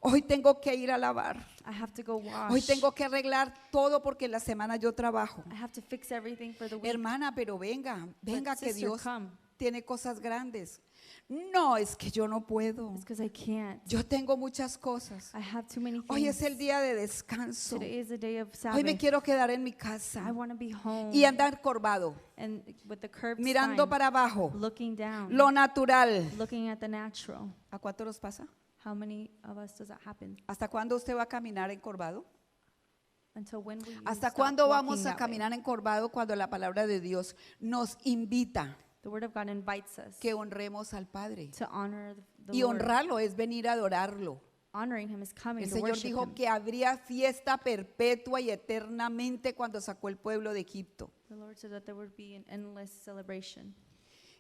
[SPEAKER 1] Hoy tengo que ir a lavar.
[SPEAKER 2] have to go wash.
[SPEAKER 1] Hoy tengo que arreglar todo porque en la semana yo trabajo.
[SPEAKER 2] I have to fix everything for the week.
[SPEAKER 1] Hermana, pero venga, venga
[SPEAKER 2] But
[SPEAKER 1] que
[SPEAKER 2] sister,
[SPEAKER 1] Dios
[SPEAKER 2] come.
[SPEAKER 1] tiene cosas grandes. No, es que yo no puedo.
[SPEAKER 2] It's because I can't.
[SPEAKER 1] Yo tengo muchas cosas.
[SPEAKER 2] I have too many things.
[SPEAKER 1] Hoy es el día de descanso.
[SPEAKER 2] Today is the day of
[SPEAKER 1] Hoy me
[SPEAKER 2] Sabbath.
[SPEAKER 1] quiero quedar en mi
[SPEAKER 2] I
[SPEAKER 1] casa
[SPEAKER 2] want to be home.
[SPEAKER 1] y andar corvado,
[SPEAKER 2] And with the curved
[SPEAKER 1] mirando
[SPEAKER 2] spine,
[SPEAKER 1] para abajo,
[SPEAKER 2] looking down,
[SPEAKER 1] lo natural.
[SPEAKER 2] looking at the natural.
[SPEAKER 1] ¿A cuánto nos pasa?
[SPEAKER 2] How many of us does that happen?
[SPEAKER 1] ¿Hasta cuándo usted va a caminar encorvado?
[SPEAKER 2] Until when will you
[SPEAKER 1] ¿Hasta
[SPEAKER 2] stop
[SPEAKER 1] cuándo
[SPEAKER 2] walking
[SPEAKER 1] vamos a
[SPEAKER 2] that way?
[SPEAKER 1] caminar encorvado cuando la palabra de Dios nos invita
[SPEAKER 2] The word of God invites us
[SPEAKER 1] que honremos al Padre?
[SPEAKER 2] to honor the
[SPEAKER 1] Y
[SPEAKER 2] Lord.
[SPEAKER 1] honrarlo es venir a adorarlo.
[SPEAKER 2] Honoring him is coming
[SPEAKER 1] El
[SPEAKER 2] to
[SPEAKER 1] Señor
[SPEAKER 2] worship
[SPEAKER 1] dijo
[SPEAKER 2] him.
[SPEAKER 1] que habría fiesta perpetua y eternamente cuando sacó el pueblo de Egipto.
[SPEAKER 2] The Lord said that there would be an endless celebration.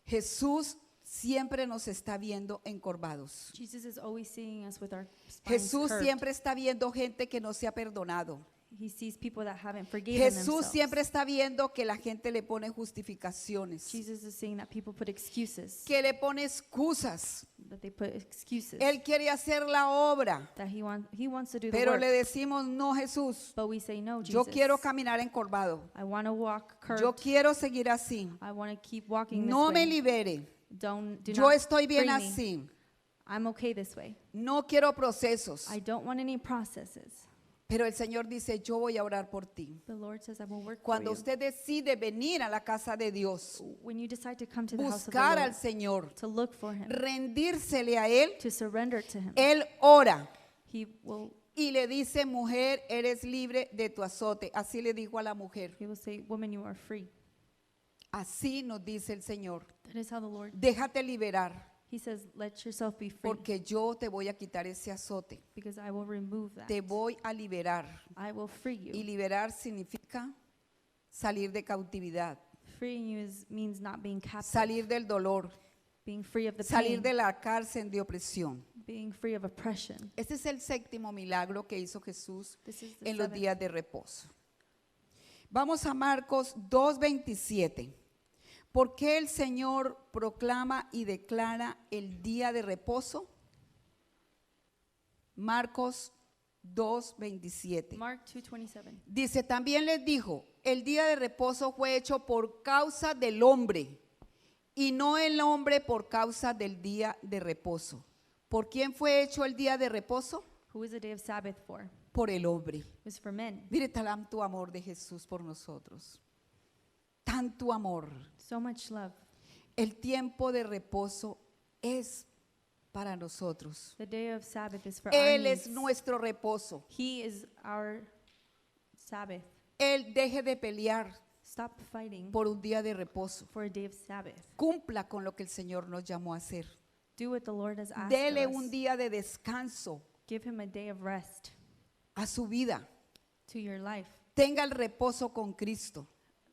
[SPEAKER 1] Jesús siempre nos está viendo encorvados.
[SPEAKER 2] Jesus is always seeing us with our spines
[SPEAKER 1] Jesús
[SPEAKER 2] curved.
[SPEAKER 1] siempre está viendo gente que no se ha perdonado.
[SPEAKER 2] He sees people that haven't forgiven
[SPEAKER 1] Jesús
[SPEAKER 2] themselves.
[SPEAKER 1] siempre está viendo que la gente le pone justificaciones,
[SPEAKER 2] Jesus is seeing that people put excuses,
[SPEAKER 1] que le pone excusas.
[SPEAKER 2] that they put excuses,
[SPEAKER 1] Él quiere hacer la obra,
[SPEAKER 2] that he wants to do the
[SPEAKER 1] pero
[SPEAKER 2] work.
[SPEAKER 1] le decimos, no, Jesús,
[SPEAKER 2] But we say, no, Jesus,
[SPEAKER 1] yo quiero caminar encorvado.
[SPEAKER 2] I want to walk curved.
[SPEAKER 1] Yo quiero seguir así.
[SPEAKER 2] I want to keep walking
[SPEAKER 1] No
[SPEAKER 2] this
[SPEAKER 1] me
[SPEAKER 2] way.
[SPEAKER 1] libere.
[SPEAKER 2] Do
[SPEAKER 1] Yo
[SPEAKER 2] not
[SPEAKER 1] estoy bien
[SPEAKER 2] free me.
[SPEAKER 1] así.
[SPEAKER 2] I'm okay this way.
[SPEAKER 1] No quiero procesos.
[SPEAKER 2] I don't want any processes.
[SPEAKER 1] Pero el Señor dice, yo voy a orar por ti.
[SPEAKER 2] The Lord says, I will work
[SPEAKER 1] Cuando
[SPEAKER 2] for you.
[SPEAKER 1] usted decide venir a la casa de Dios,
[SPEAKER 2] When you decide to come to the house of the
[SPEAKER 1] buscar
[SPEAKER 2] Lord,
[SPEAKER 1] al Señor,
[SPEAKER 2] to look for him,
[SPEAKER 1] rendírsele a Él,
[SPEAKER 2] to surrender to him,
[SPEAKER 1] Él ora
[SPEAKER 2] he will
[SPEAKER 1] y le dice, mujer, eres libre de tu azote. Así le dijo a la mujer.
[SPEAKER 2] say, woman, you are free.
[SPEAKER 1] Así nos dice el Señor.
[SPEAKER 2] That is how the Lord,
[SPEAKER 1] Déjate liberar.
[SPEAKER 2] He says, let yourself be free,
[SPEAKER 1] porque yo te voy a quitar ese azote.
[SPEAKER 2] because I will remove that.
[SPEAKER 1] Te voy a liberar.
[SPEAKER 2] I will free
[SPEAKER 1] Y
[SPEAKER 2] you.
[SPEAKER 1] liberar significa salir de cautividad,
[SPEAKER 2] Freeing you means not being captive,
[SPEAKER 1] salir del dolor,
[SPEAKER 2] being free of the
[SPEAKER 1] salir
[SPEAKER 2] pain,
[SPEAKER 1] de la cárcel de opresión.
[SPEAKER 2] being free of oppression.
[SPEAKER 1] Este es el séptimo milagro que hizo Jesús
[SPEAKER 2] This is the
[SPEAKER 1] en los
[SPEAKER 2] seventh.
[SPEAKER 1] días de reposo. Vamos a Marcos 2:27. ¿Por qué el Señor proclama y declara el día de reposo? Marcos 2:27.
[SPEAKER 2] Mark 2:27.
[SPEAKER 1] Dice, también les dijo, el día de reposo fue hecho por causa del hombre y no el hombre por causa del día de reposo. ¿Por quién fue hecho el día de reposo?
[SPEAKER 2] Who is the day of Sabbath for?
[SPEAKER 1] Por el hombre.
[SPEAKER 2] It was for men.
[SPEAKER 1] Mire tanto amor de Jesús por nosotros. Tanto amor.
[SPEAKER 2] So much love.
[SPEAKER 1] El tiempo de reposo es para nosotros.
[SPEAKER 2] The day of Sabbath is for
[SPEAKER 1] Él
[SPEAKER 2] our
[SPEAKER 1] es
[SPEAKER 2] needs.
[SPEAKER 1] nuestro reposo.
[SPEAKER 2] He is our Sabbath.
[SPEAKER 1] Él deje de pelear
[SPEAKER 2] Stop fighting
[SPEAKER 1] por un día de reposo.
[SPEAKER 2] for a day of Sabbath.
[SPEAKER 1] Cumpla con lo que el Señor nos llamó a hacer.
[SPEAKER 2] Do what the Lord has asked
[SPEAKER 1] Dele
[SPEAKER 2] of
[SPEAKER 1] un
[SPEAKER 2] us.
[SPEAKER 1] día de descanso
[SPEAKER 2] Give him a day of rest
[SPEAKER 1] a su vida.
[SPEAKER 2] to your life.
[SPEAKER 1] Tenga el reposo con Cristo.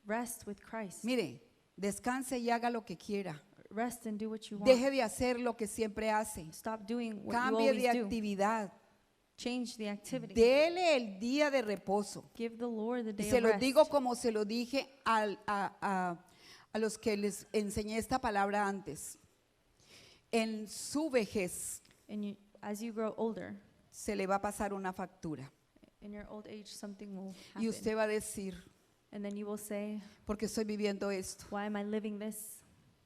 [SPEAKER 2] Rest with Christ.
[SPEAKER 1] Mire, descanse y haga lo que quiera.
[SPEAKER 2] Rest and do what you want.
[SPEAKER 1] Deje de hacer lo que siempre hace.
[SPEAKER 2] Stop doing what you
[SPEAKER 1] Cambie
[SPEAKER 2] always
[SPEAKER 1] de
[SPEAKER 2] do.
[SPEAKER 1] actividad.
[SPEAKER 2] Change the activity.
[SPEAKER 1] Dele el día de reposo.
[SPEAKER 2] Give the Lord the
[SPEAKER 1] Y
[SPEAKER 2] day
[SPEAKER 1] se
[SPEAKER 2] of
[SPEAKER 1] lo
[SPEAKER 2] rest.
[SPEAKER 1] digo como se lo dije a los que les enseñé esta palabra antes. En su vejez
[SPEAKER 2] And as you grow older,
[SPEAKER 1] se le va a pasar una factura.
[SPEAKER 2] in your old age, something will
[SPEAKER 1] Y
[SPEAKER 2] happen.
[SPEAKER 1] usted va a decir,
[SPEAKER 2] And then you will say,
[SPEAKER 1] porque estoy viviendo esto.
[SPEAKER 2] why am I living this?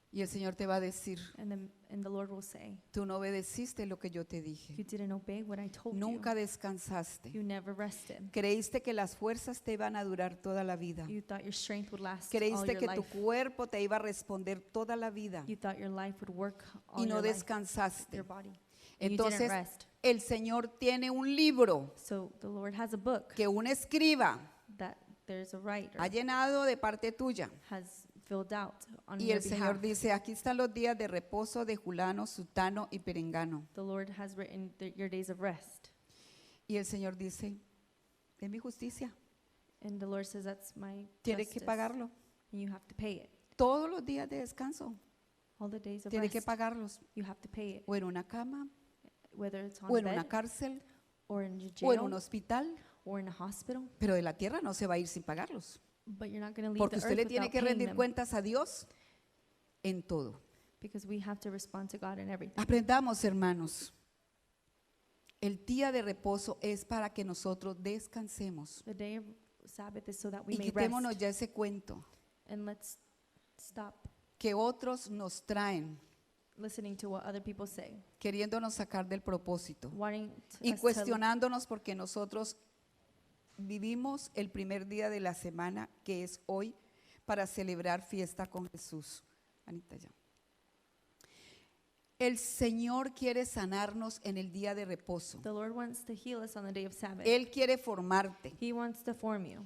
[SPEAKER 1] Y el Señor te va a decir,
[SPEAKER 2] And the Lord will say,
[SPEAKER 1] tú no obedeciste lo que yo te
[SPEAKER 2] you
[SPEAKER 1] dije.
[SPEAKER 2] didn't obey what I told
[SPEAKER 1] Nunca
[SPEAKER 2] you.
[SPEAKER 1] descansaste.
[SPEAKER 2] You never rested.
[SPEAKER 1] Creíste que las fuerzas te iban a durar toda la vida.
[SPEAKER 2] You thought your strength would last all
[SPEAKER 1] Creíste
[SPEAKER 2] your
[SPEAKER 1] que tu
[SPEAKER 2] life.
[SPEAKER 1] cuerpo te iba a responder toda la vida.
[SPEAKER 2] You thought your life would work all
[SPEAKER 1] Y no
[SPEAKER 2] your life,
[SPEAKER 1] descansaste.
[SPEAKER 2] your body. And you didn't
[SPEAKER 1] Entonces,
[SPEAKER 2] rest.
[SPEAKER 1] el Señor tiene un libro
[SPEAKER 2] So the Lord has a book
[SPEAKER 1] que un escriba
[SPEAKER 2] that there's a writer
[SPEAKER 1] ha llenado de parte tuya.
[SPEAKER 2] has filled out on
[SPEAKER 1] Y
[SPEAKER 2] your
[SPEAKER 1] el Señor
[SPEAKER 2] behalf.
[SPEAKER 1] dice, aquí están los días de reposo de Julano, Sutano y Perengano.
[SPEAKER 2] The Lord has written your days of rest.
[SPEAKER 1] Y el Señor dice, es mi justicia,
[SPEAKER 2] And the Lord says that's my
[SPEAKER 1] tiene
[SPEAKER 2] justice.
[SPEAKER 1] que pagarlo.
[SPEAKER 2] And you have to pay it.
[SPEAKER 1] Todos los días de descanso,
[SPEAKER 2] All the days of
[SPEAKER 1] tiene que
[SPEAKER 2] rest,
[SPEAKER 1] pagarlos.
[SPEAKER 2] you have to pay it.
[SPEAKER 1] O en una cama,
[SPEAKER 2] Whether it's on
[SPEAKER 1] o
[SPEAKER 2] a
[SPEAKER 1] en una
[SPEAKER 2] bed,
[SPEAKER 1] cárcel,
[SPEAKER 2] or in your
[SPEAKER 1] o en
[SPEAKER 2] jail,
[SPEAKER 1] un hospital.
[SPEAKER 2] or in a hospital.
[SPEAKER 1] Pero de la tierra no se va a ir sin pagarlos.
[SPEAKER 2] But you're not going to leave
[SPEAKER 1] Porque
[SPEAKER 2] the
[SPEAKER 1] usted
[SPEAKER 2] earth
[SPEAKER 1] le tiene
[SPEAKER 2] without
[SPEAKER 1] que
[SPEAKER 2] paying
[SPEAKER 1] rendir
[SPEAKER 2] them.
[SPEAKER 1] cuentas a Dios en todo.
[SPEAKER 2] Because we have to respond to God in everything.
[SPEAKER 1] Aprendamos, hermanos. El día de reposo es para que nosotros descansemos.
[SPEAKER 2] The day of Sabbath is so that we
[SPEAKER 1] Y
[SPEAKER 2] may
[SPEAKER 1] quitémonos
[SPEAKER 2] rest.
[SPEAKER 1] ya ese cuento
[SPEAKER 2] And let's stop
[SPEAKER 1] que otros nos traen,
[SPEAKER 2] listening to what other people say,
[SPEAKER 1] queriéndonos sacar del propósito
[SPEAKER 2] wanting
[SPEAKER 1] y
[SPEAKER 2] us to
[SPEAKER 1] cuestionándonos porque nosotros vivimos el primer día de la semana, que es hoy, para celebrar fiesta con Jesús. Anita, ya. El Señor quiere sanarnos en el día de reposo.
[SPEAKER 2] The Lord wants to heal us on the day of Sabbath.
[SPEAKER 1] Él quiere formarte.
[SPEAKER 2] He wants to form you.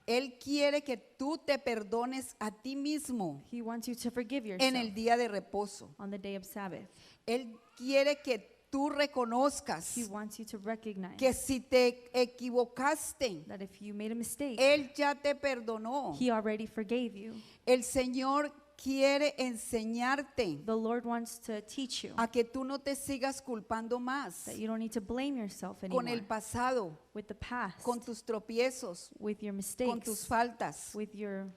[SPEAKER 1] Él quiere que tú te perdones a ti mismo
[SPEAKER 2] He wants you to forgive
[SPEAKER 1] en
[SPEAKER 2] yourself
[SPEAKER 1] el día de reposo.
[SPEAKER 2] on the day of Sabbath.
[SPEAKER 1] Él quiere que tú reconozcas
[SPEAKER 2] He wants you to recognize
[SPEAKER 1] que si te equivocaste,
[SPEAKER 2] that if you made a mistake,
[SPEAKER 1] Él ya te perdonó.
[SPEAKER 2] He already forgave you.
[SPEAKER 1] El Señor quiere enseñarte
[SPEAKER 2] The Lord wants to teach you
[SPEAKER 1] a que tú no te sigas culpando más
[SPEAKER 2] that you don't need to blame yourself
[SPEAKER 1] con el
[SPEAKER 2] anymore
[SPEAKER 1] pasado,
[SPEAKER 2] with the past,
[SPEAKER 1] con tus tropiezos,
[SPEAKER 2] with your
[SPEAKER 1] con
[SPEAKER 2] mistakes,
[SPEAKER 1] tus faltas.
[SPEAKER 2] with your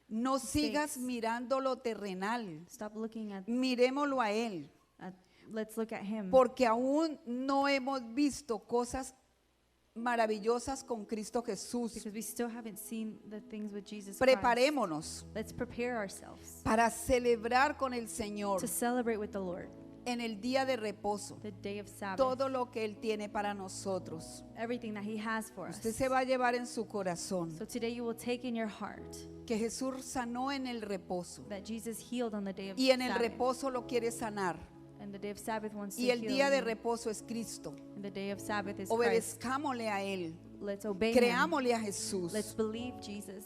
[SPEAKER 1] No sigas
[SPEAKER 2] mistakes.
[SPEAKER 1] mirando lo terrenal,
[SPEAKER 2] stop looking
[SPEAKER 1] miremoslo a Él,
[SPEAKER 2] let's look at Him,
[SPEAKER 1] porque aún no hemos visto cosas maravillosas con Cristo Jesús.
[SPEAKER 2] because we still haven't seen the things with Jesus Christ.
[SPEAKER 1] Preparémonos
[SPEAKER 2] Let's prepare ourselves
[SPEAKER 1] para celebrar con el Señor
[SPEAKER 2] to celebrate with the Lord
[SPEAKER 1] en el día de reposo
[SPEAKER 2] the day of Sabbath,
[SPEAKER 1] todo lo que Él tiene para nosotros.
[SPEAKER 2] everything that He has for us.
[SPEAKER 1] Usted se va a llevar en su corazón
[SPEAKER 2] So today you will take in your heart
[SPEAKER 1] que Jesús sanó en el reposo
[SPEAKER 2] that Jesus healed on the day of
[SPEAKER 1] y en el
[SPEAKER 2] Sabbath.
[SPEAKER 1] reposo lo quiere sanar.
[SPEAKER 2] And the day of Sabbath wants
[SPEAKER 1] Y
[SPEAKER 2] to
[SPEAKER 1] el
[SPEAKER 2] heal
[SPEAKER 1] día de
[SPEAKER 2] you.
[SPEAKER 1] reposo es Cristo.
[SPEAKER 2] And the day of Sabbath is Christ.
[SPEAKER 1] Obedezcámosle a Él,
[SPEAKER 2] Let's obey Him.
[SPEAKER 1] creámosle a Jesús.
[SPEAKER 2] Let's believe Jesus.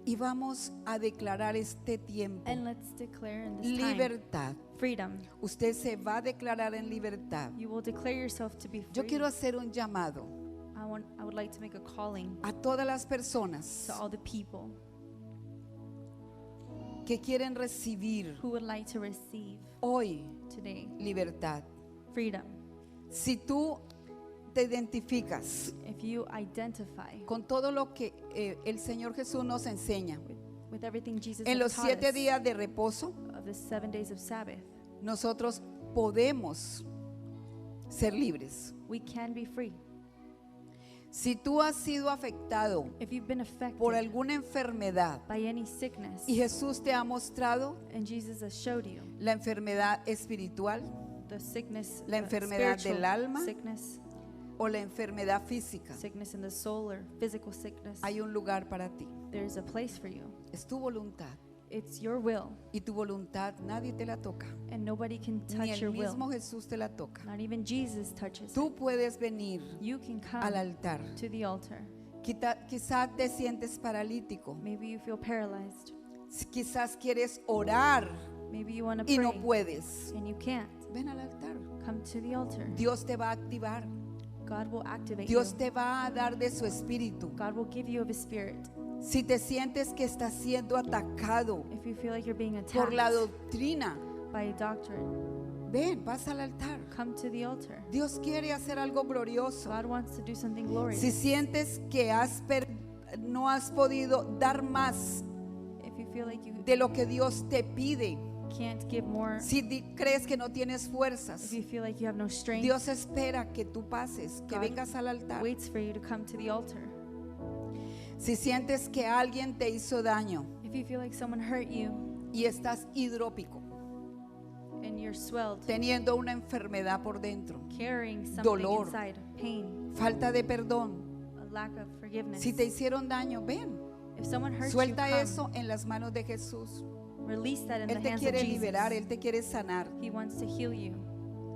[SPEAKER 1] Y vamos a declarar este tiempo
[SPEAKER 2] And let's declare in this time
[SPEAKER 1] libertad.
[SPEAKER 2] freedom.
[SPEAKER 1] Usted se va a declarar en libertad.
[SPEAKER 2] You will declare yourself to be free.
[SPEAKER 1] Yo quiero hacer un llamado
[SPEAKER 2] I would like to make a calling
[SPEAKER 1] a todas las personas
[SPEAKER 2] to all the people
[SPEAKER 1] que quieren recibir
[SPEAKER 2] who would like to receive
[SPEAKER 1] hoy
[SPEAKER 2] today
[SPEAKER 1] libertad.
[SPEAKER 2] freedom.
[SPEAKER 1] Si tú te identificas
[SPEAKER 2] If you identify
[SPEAKER 1] con todo lo que el Señor Jesús nos enseña
[SPEAKER 2] with everything Jesus
[SPEAKER 1] en
[SPEAKER 2] has
[SPEAKER 1] los
[SPEAKER 2] taught
[SPEAKER 1] 7
[SPEAKER 2] us
[SPEAKER 1] días de reposo,
[SPEAKER 2] of the 7 days of Sabbath,
[SPEAKER 1] nosotros podemos ser libres.
[SPEAKER 2] we can be free.
[SPEAKER 1] Si tú has sido afectado
[SPEAKER 2] If you've been affected
[SPEAKER 1] por alguna enfermedad
[SPEAKER 2] by any sickness
[SPEAKER 1] y Jesús te ha mostrado
[SPEAKER 2] and Jesus has showed you
[SPEAKER 1] la enfermedad espiritual
[SPEAKER 2] the sickness,
[SPEAKER 1] La enfermedad
[SPEAKER 2] spiritual
[SPEAKER 1] del alma,
[SPEAKER 2] sickness,
[SPEAKER 1] o la enfermedad física,
[SPEAKER 2] sickness in the soul or physical sickness,
[SPEAKER 1] hay un lugar para ti.
[SPEAKER 2] there's a place for you.
[SPEAKER 1] Es tu voluntad
[SPEAKER 2] It's your will,
[SPEAKER 1] y tu voluntad nadie te la toca.
[SPEAKER 2] and nobody can
[SPEAKER 1] Ni
[SPEAKER 2] touch
[SPEAKER 1] el
[SPEAKER 2] your will.
[SPEAKER 1] mismo Jesús te la toca.
[SPEAKER 2] Not even Jesus touches
[SPEAKER 1] Tú
[SPEAKER 2] it.
[SPEAKER 1] puedes venir
[SPEAKER 2] You can
[SPEAKER 1] al
[SPEAKER 2] come
[SPEAKER 1] altar.
[SPEAKER 2] to the altar.
[SPEAKER 1] Quizás te sientes paralítico.
[SPEAKER 2] Maybe you feel paralyzed.
[SPEAKER 1] Quizás quieres orar
[SPEAKER 2] Maybe you want to
[SPEAKER 1] y
[SPEAKER 2] pray
[SPEAKER 1] no puedes.
[SPEAKER 2] and you can't.
[SPEAKER 1] Ven al altar.
[SPEAKER 2] Come to the altar.
[SPEAKER 1] Dios te va a activar.
[SPEAKER 2] God will activate
[SPEAKER 1] Dios
[SPEAKER 2] you.
[SPEAKER 1] te va a dar de su espíritu.
[SPEAKER 2] God will give you of His Spirit.
[SPEAKER 1] Si te sientes que estás siendo atacado
[SPEAKER 2] If you feel like you're being
[SPEAKER 1] por la
[SPEAKER 2] attacked
[SPEAKER 1] doctrina,
[SPEAKER 2] by a doctrine,
[SPEAKER 1] ven, vas al altar.
[SPEAKER 2] come to the altar.
[SPEAKER 1] Dios quiere hacer algo glorioso.
[SPEAKER 2] God wants to do something glorious.
[SPEAKER 1] Si sientes que no has podido dar más
[SPEAKER 2] If you feel like you
[SPEAKER 1] de lo que Dios te pide,
[SPEAKER 2] can't give more,
[SPEAKER 1] si crees que no tienes
[SPEAKER 2] if
[SPEAKER 1] fuerzas,
[SPEAKER 2] you feel like you have no strength,
[SPEAKER 1] Dios espera que tú pases, que
[SPEAKER 2] God
[SPEAKER 1] vengas al altar.
[SPEAKER 2] waits for you to come to the altar.
[SPEAKER 1] Si sientes que alguien te hizo daño
[SPEAKER 2] If you feel like someone hurt you
[SPEAKER 1] y estás hidrópico,
[SPEAKER 2] and you're swelled,
[SPEAKER 1] teniendo una enfermedad por dentro,
[SPEAKER 2] carrying something
[SPEAKER 1] dolor,
[SPEAKER 2] inside, pain,
[SPEAKER 1] falta de perdón,
[SPEAKER 2] a lack of forgiveness.
[SPEAKER 1] si te hicieron daño, ven,
[SPEAKER 2] If someone hurts
[SPEAKER 1] suelta
[SPEAKER 2] you, come.
[SPEAKER 1] eso en las manos de Jesús.
[SPEAKER 2] Release that in
[SPEAKER 1] Él
[SPEAKER 2] the
[SPEAKER 1] te
[SPEAKER 2] hands
[SPEAKER 1] quiere
[SPEAKER 2] of Jesus.
[SPEAKER 1] liberar, Él te quiere sanar.
[SPEAKER 2] He wants to heal you.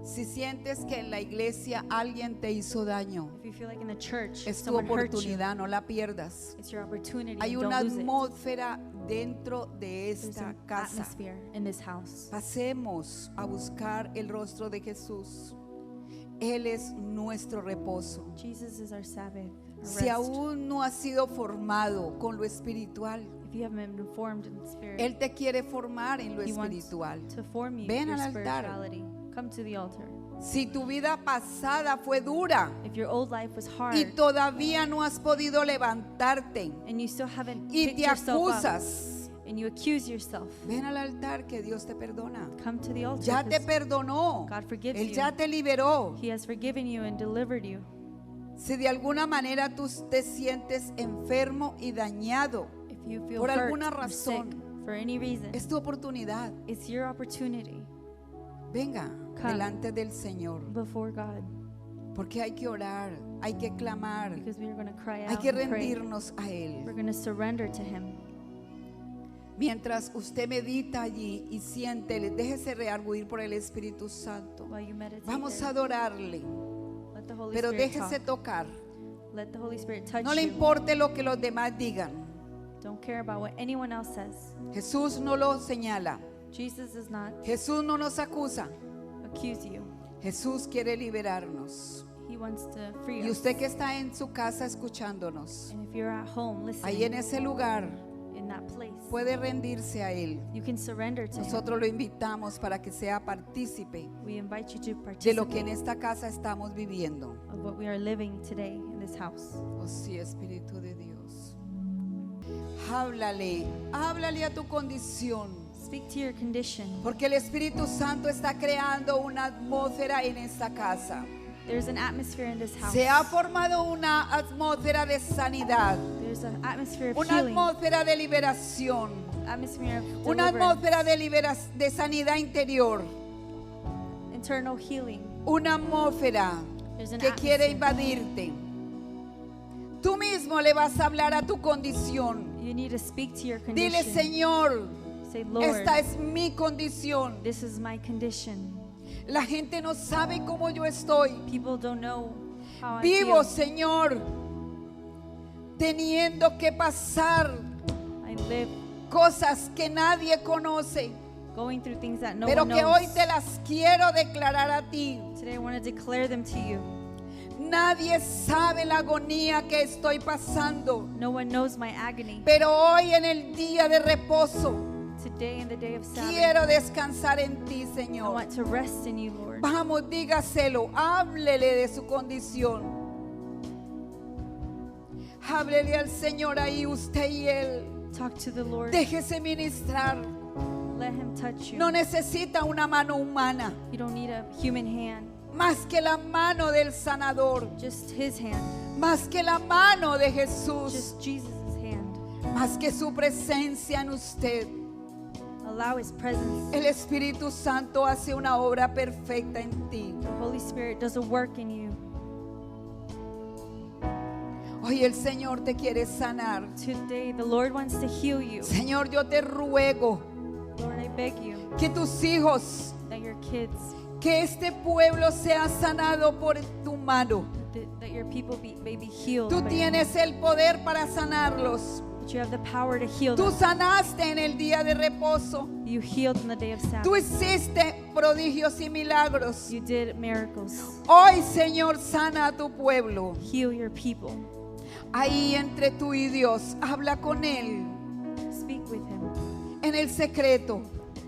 [SPEAKER 1] Si sientes que en la iglesia alguien te hizo daño,
[SPEAKER 2] If you feel like in the church
[SPEAKER 1] es tu
[SPEAKER 2] someone hurt you,
[SPEAKER 1] oportunidad, no la pierdas.
[SPEAKER 2] it's your opportunity.
[SPEAKER 1] Hay
[SPEAKER 2] Don't
[SPEAKER 1] una
[SPEAKER 2] lose it.
[SPEAKER 1] atmósfera dentro de
[SPEAKER 2] There's
[SPEAKER 1] esta
[SPEAKER 2] an
[SPEAKER 1] casa.
[SPEAKER 2] atmosphere in this house.
[SPEAKER 1] Pasemos a buscar el rostro de Jesús. Él es nuestro reposo.
[SPEAKER 2] Jesus is our Sabbath, our
[SPEAKER 1] Si
[SPEAKER 2] rest.
[SPEAKER 1] aún no has sido formado con lo espiritual,
[SPEAKER 2] If you haven't been formed in the Spirit,
[SPEAKER 1] Él te quiere formar en lo
[SPEAKER 2] He wants
[SPEAKER 1] espiritual.
[SPEAKER 2] to form you
[SPEAKER 1] Ven
[SPEAKER 2] your
[SPEAKER 1] al altar.
[SPEAKER 2] spirituality. Come to the altar.
[SPEAKER 1] Si tu vida pasada fue dura
[SPEAKER 2] If your old life was hard
[SPEAKER 1] y todavía no has podido levantarte
[SPEAKER 2] and you still haven't
[SPEAKER 1] y
[SPEAKER 2] picked
[SPEAKER 1] te
[SPEAKER 2] yourself up
[SPEAKER 1] acusas,
[SPEAKER 2] and you accuse yourself,
[SPEAKER 1] ven al altar que Dios te perdona.
[SPEAKER 2] come to the altar.
[SPEAKER 1] Ya te
[SPEAKER 2] 'Cause
[SPEAKER 1] perdonó.
[SPEAKER 2] God forgives
[SPEAKER 1] Él
[SPEAKER 2] you.
[SPEAKER 1] ya te liberó.
[SPEAKER 2] He has forgiven you and delivered you.
[SPEAKER 1] Si de alguna manera tú te sientes enfermo y dañado,
[SPEAKER 2] If you feel
[SPEAKER 1] por
[SPEAKER 2] hurt
[SPEAKER 1] alguna
[SPEAKER 2] or sick
[SPEAKER 1] razón,
[SPEAKER 2] for any reason,
[SPEAKER 1] es tu oportunidad.
[SPEAKER 2] it's your opportunity
[SPEAKER 1] Venga
[SPEAKER 2] Come.
[SPEAKER 1] delante del Señor,
[SPEAKER 2] before God,
[SPEAKER 1] porque hay que orar, hay que clamar,
[SPEAKER 2] because we are going to cry
[SPEAKER 1] hay
[SPEAKER 2] out
[SPEAKER 1] que
[SPEAKER 2] and pray.
[SPEAKER 1] rendirnos a
[SPEAKER 2] We're
[SPEAKER 1] Él.
[SPEAKER 2] going to surrender to Him.
[SPEAKER 1] Mientras usted medita allí y siente, déjese rearguir por el Espíritu Santo.
[SPEAKER 2] While you meditate
[SPEAKER 1] Vamos a
[SPEAKER 2] there,
[SPEAKER 1] adorarle,
[SPEAKER 2] let the Holy
[SPEAKER 1] pero
[SPEAKER 2] Spirit
[SPEAKER 1] déjese
[SPEAKER 2] talk.
[SPEAKER 1] tocar.
[SPEAKER 2] Let the Holy Spirit touch
[SPEAKER 1] No le
[SPEAKER 2] you.
[SPEAKER 1] importe lo que los demás digan.
[SPEAKER 2] Don't care about what anyone else says.
[SPEAKER 1] Jesús no lo señala.
[SPEAKER 2] Jesus does not
[SPEAKER 1] Jesús no nos acusa.
[SPEAKER 2] accuse you.
[SPEAKER 1] Jesús quiere liberarnos.
[SPEAKER 2] He wants to free
[SPEAKER 1] Y
[SPEAKER 2] us.
[SPEAKER 1] usted que está en su casa escuchándonos,
[SPEAKER 2] And if you're at home
[SPEAKER 1] ahí en
[SPEAKER 2] listening
[SPEAKER 1] ese lugar,
[SPEAKER 2] in that place,
[SPEAKER 1] puede rendirse a Él.
[SPEAKER 2] you can surrender to Him.
[SPEAKER 1] Nosotros lo invitamos para que sea partícipe
[SPEAKER 2] We invite you to
[SPEAKER 1] de lo que en
[SPEAKER 2] participate
[SPEAKER 1] esta casa estamos viviendo.
[SPEAKER 2] of what we are living today in this house.
[SPEAKER 1] Oh sí, Espíritu de Dios. Háblale, háblale a tu condición,
[SPEAKER 2] Speak to your condition.
[SPEAKER 1] porque el Espíritu Santo está creando una atmósfera en esta casa.
[SPEAKER 2] There's an atmosphere in this house.
[SPEAKER 1] Se ha formado una atmósfera de sanidad,
[SPEAKER 2] There's an atmosphere of
[SPEAKER 1] una
[SPEAKER 2] healing,
[SPEAKER 1] atmósfera de liberación,
[SPEAKER 2] atmosphere of
[SPEAKER 1] una
[SPEAKER 2] deliverance,
[SPEAKER 1] atmósfera de sanidad interior,
[SPEAKER 2] internal healing.
[SPEAKER 1] una atmósfera
[SPEAKER 2] There's an
[SPEAKER 1] que quiere
[SPEAKER 2] atmosphere.
[SPEAKER 1] invadirte. Tú mismo le vas a hablar a tu condición.
[SPEAKER 2] You need to speak to your
[SPEAKER 1] Dile,
[SPEAKER 2] condition.
[SPEAKER 1] Señor,
[SPEAKER 2] Say, Lord,
[SPEAKER 1] esta es mi condición.
[SPEAKER 2] this is my condition.
[SPEAKER 1] La gente no sabe cómo yo estoy.
[SPEAKER 2] People don't know how I
[SPEAKER 1] Vivo,
[SPEAKER 2] feel.
[SPEAKER 1] Señor, teniendo que pasar
[SPEAKER 2] I'm live
[SPEAKER 1] cosas que nadie conoce,
[SPEAKER 2] going through things that no
[SPEAKER 1] pero
[SPEAKER 2] one
[SPEAKER 1] que hoy
[SPEAKER 2] knows.
[SPEAKER 1] te las quiero declarar a ti.
[SPEAKER 2] Today I want to declare them to you.
[SPEAKER 1] Nadie sabe la agonía que estoy pasando,
[SPEAKER 2] No one knows my agony.
[SPEAKER 1] pero hoy en el día de reposo
[SPEAKER 2] Today in the day of Sabbath,
[SPEAKER 1] quiero descansar en ti,
[SPEAKER 2] I
[SPEAKER 1] Señor.
[SPEAKER 2] want to rest in you, Lord.
[SPEAKER 1] Vamos, dígaselo, háblele de su condición. Háblele al Señor ahí, usted y él.
[SPEAKER 2] Talk to the Lord.
[SPEAKER 1] Déjese ministrar.
[SPEAKER 2] Let him touch you.
[SPEAKER 1] No necesita una mano humana,
[SPEAKER 2] You don't need a human hand,
[SPEAKER 1] más que la mano del sanador,
[SPEAKER 2] just his hand,
[SPEAKER 1] más que la mano de Jesús,
[SPEAKER 2] just Jesus' hand.
[SPEAKER 1] más que su presencia en usted.
[SPEAKER 2] Allow his presence.
[SPEAKER 1] El Espíritu Santo hace una obra perfecta en ti.
[SPEAKER 2] The Holy Spirit does a work in you.
[SPEAKER 1] Hoy el Señor te quiere sanar.
[SPEAKER 2] Today the Lord wants to heal you.
[SPEAKER 1] Señor, yo te ruego
[SPEAKER 2] Lord, I beg you
[SPEAKER 1] que tus hijos,
[SPEAKER 2] that your kids,
[SPEAKER 1] que este pueblo sea sanado por tu mano.
[SPEAKER 2] that your people may be healed.
[SPEAKER 1] Tú
[SPEAKER 2] by your
[SPEAKER 1] tienes el poder para sanarlos.
[SPEAKER 2] hand. That you have the power to heal
[SPEAKER 1] Tú
[SPEAKER 2] them.
[SPEAKER 1] sanaste en el día de reposo.
[SPEAKER 2] You healed in the day of
[SPEAKER 1] Tú
[SPEAKER 2] Sabbath.
[SPEAKER 1] hiciste prodigios y milagros.
[SPEAKER 2] You did miracles.
[SPEAKER 1] Hoy, Señor, sana a tu pueblo.
[SPEAKER 2] Heal your people.
[SPEAKER 1] Ahí entre tú y Dios, habla con Él
[SPEAKER 2] Speak with him
[SPEAKER 1] en el secreto.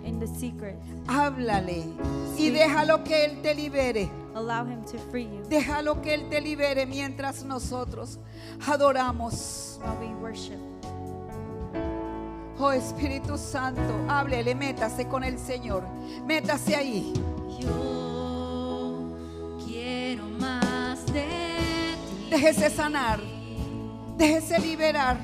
[SPEAKER 2] in the secret.
[SPEAKER 1] Háblale y déjalo que Él te libere.
[SPEAKER 2] Allow him to free you
[SPEAKER 1] Déjalo que Él te libere mientras nosotros adoramos.
[SPEAKER 2] while we worship.
[SPEAKER 1] Oh Espíritu Santo, háblele, métase con el Señor. Métase ahí.
[SPEAKER 3] Yo quiero más de ti.
[SPEAKER 1] Déjese sanar. Déjese liberar.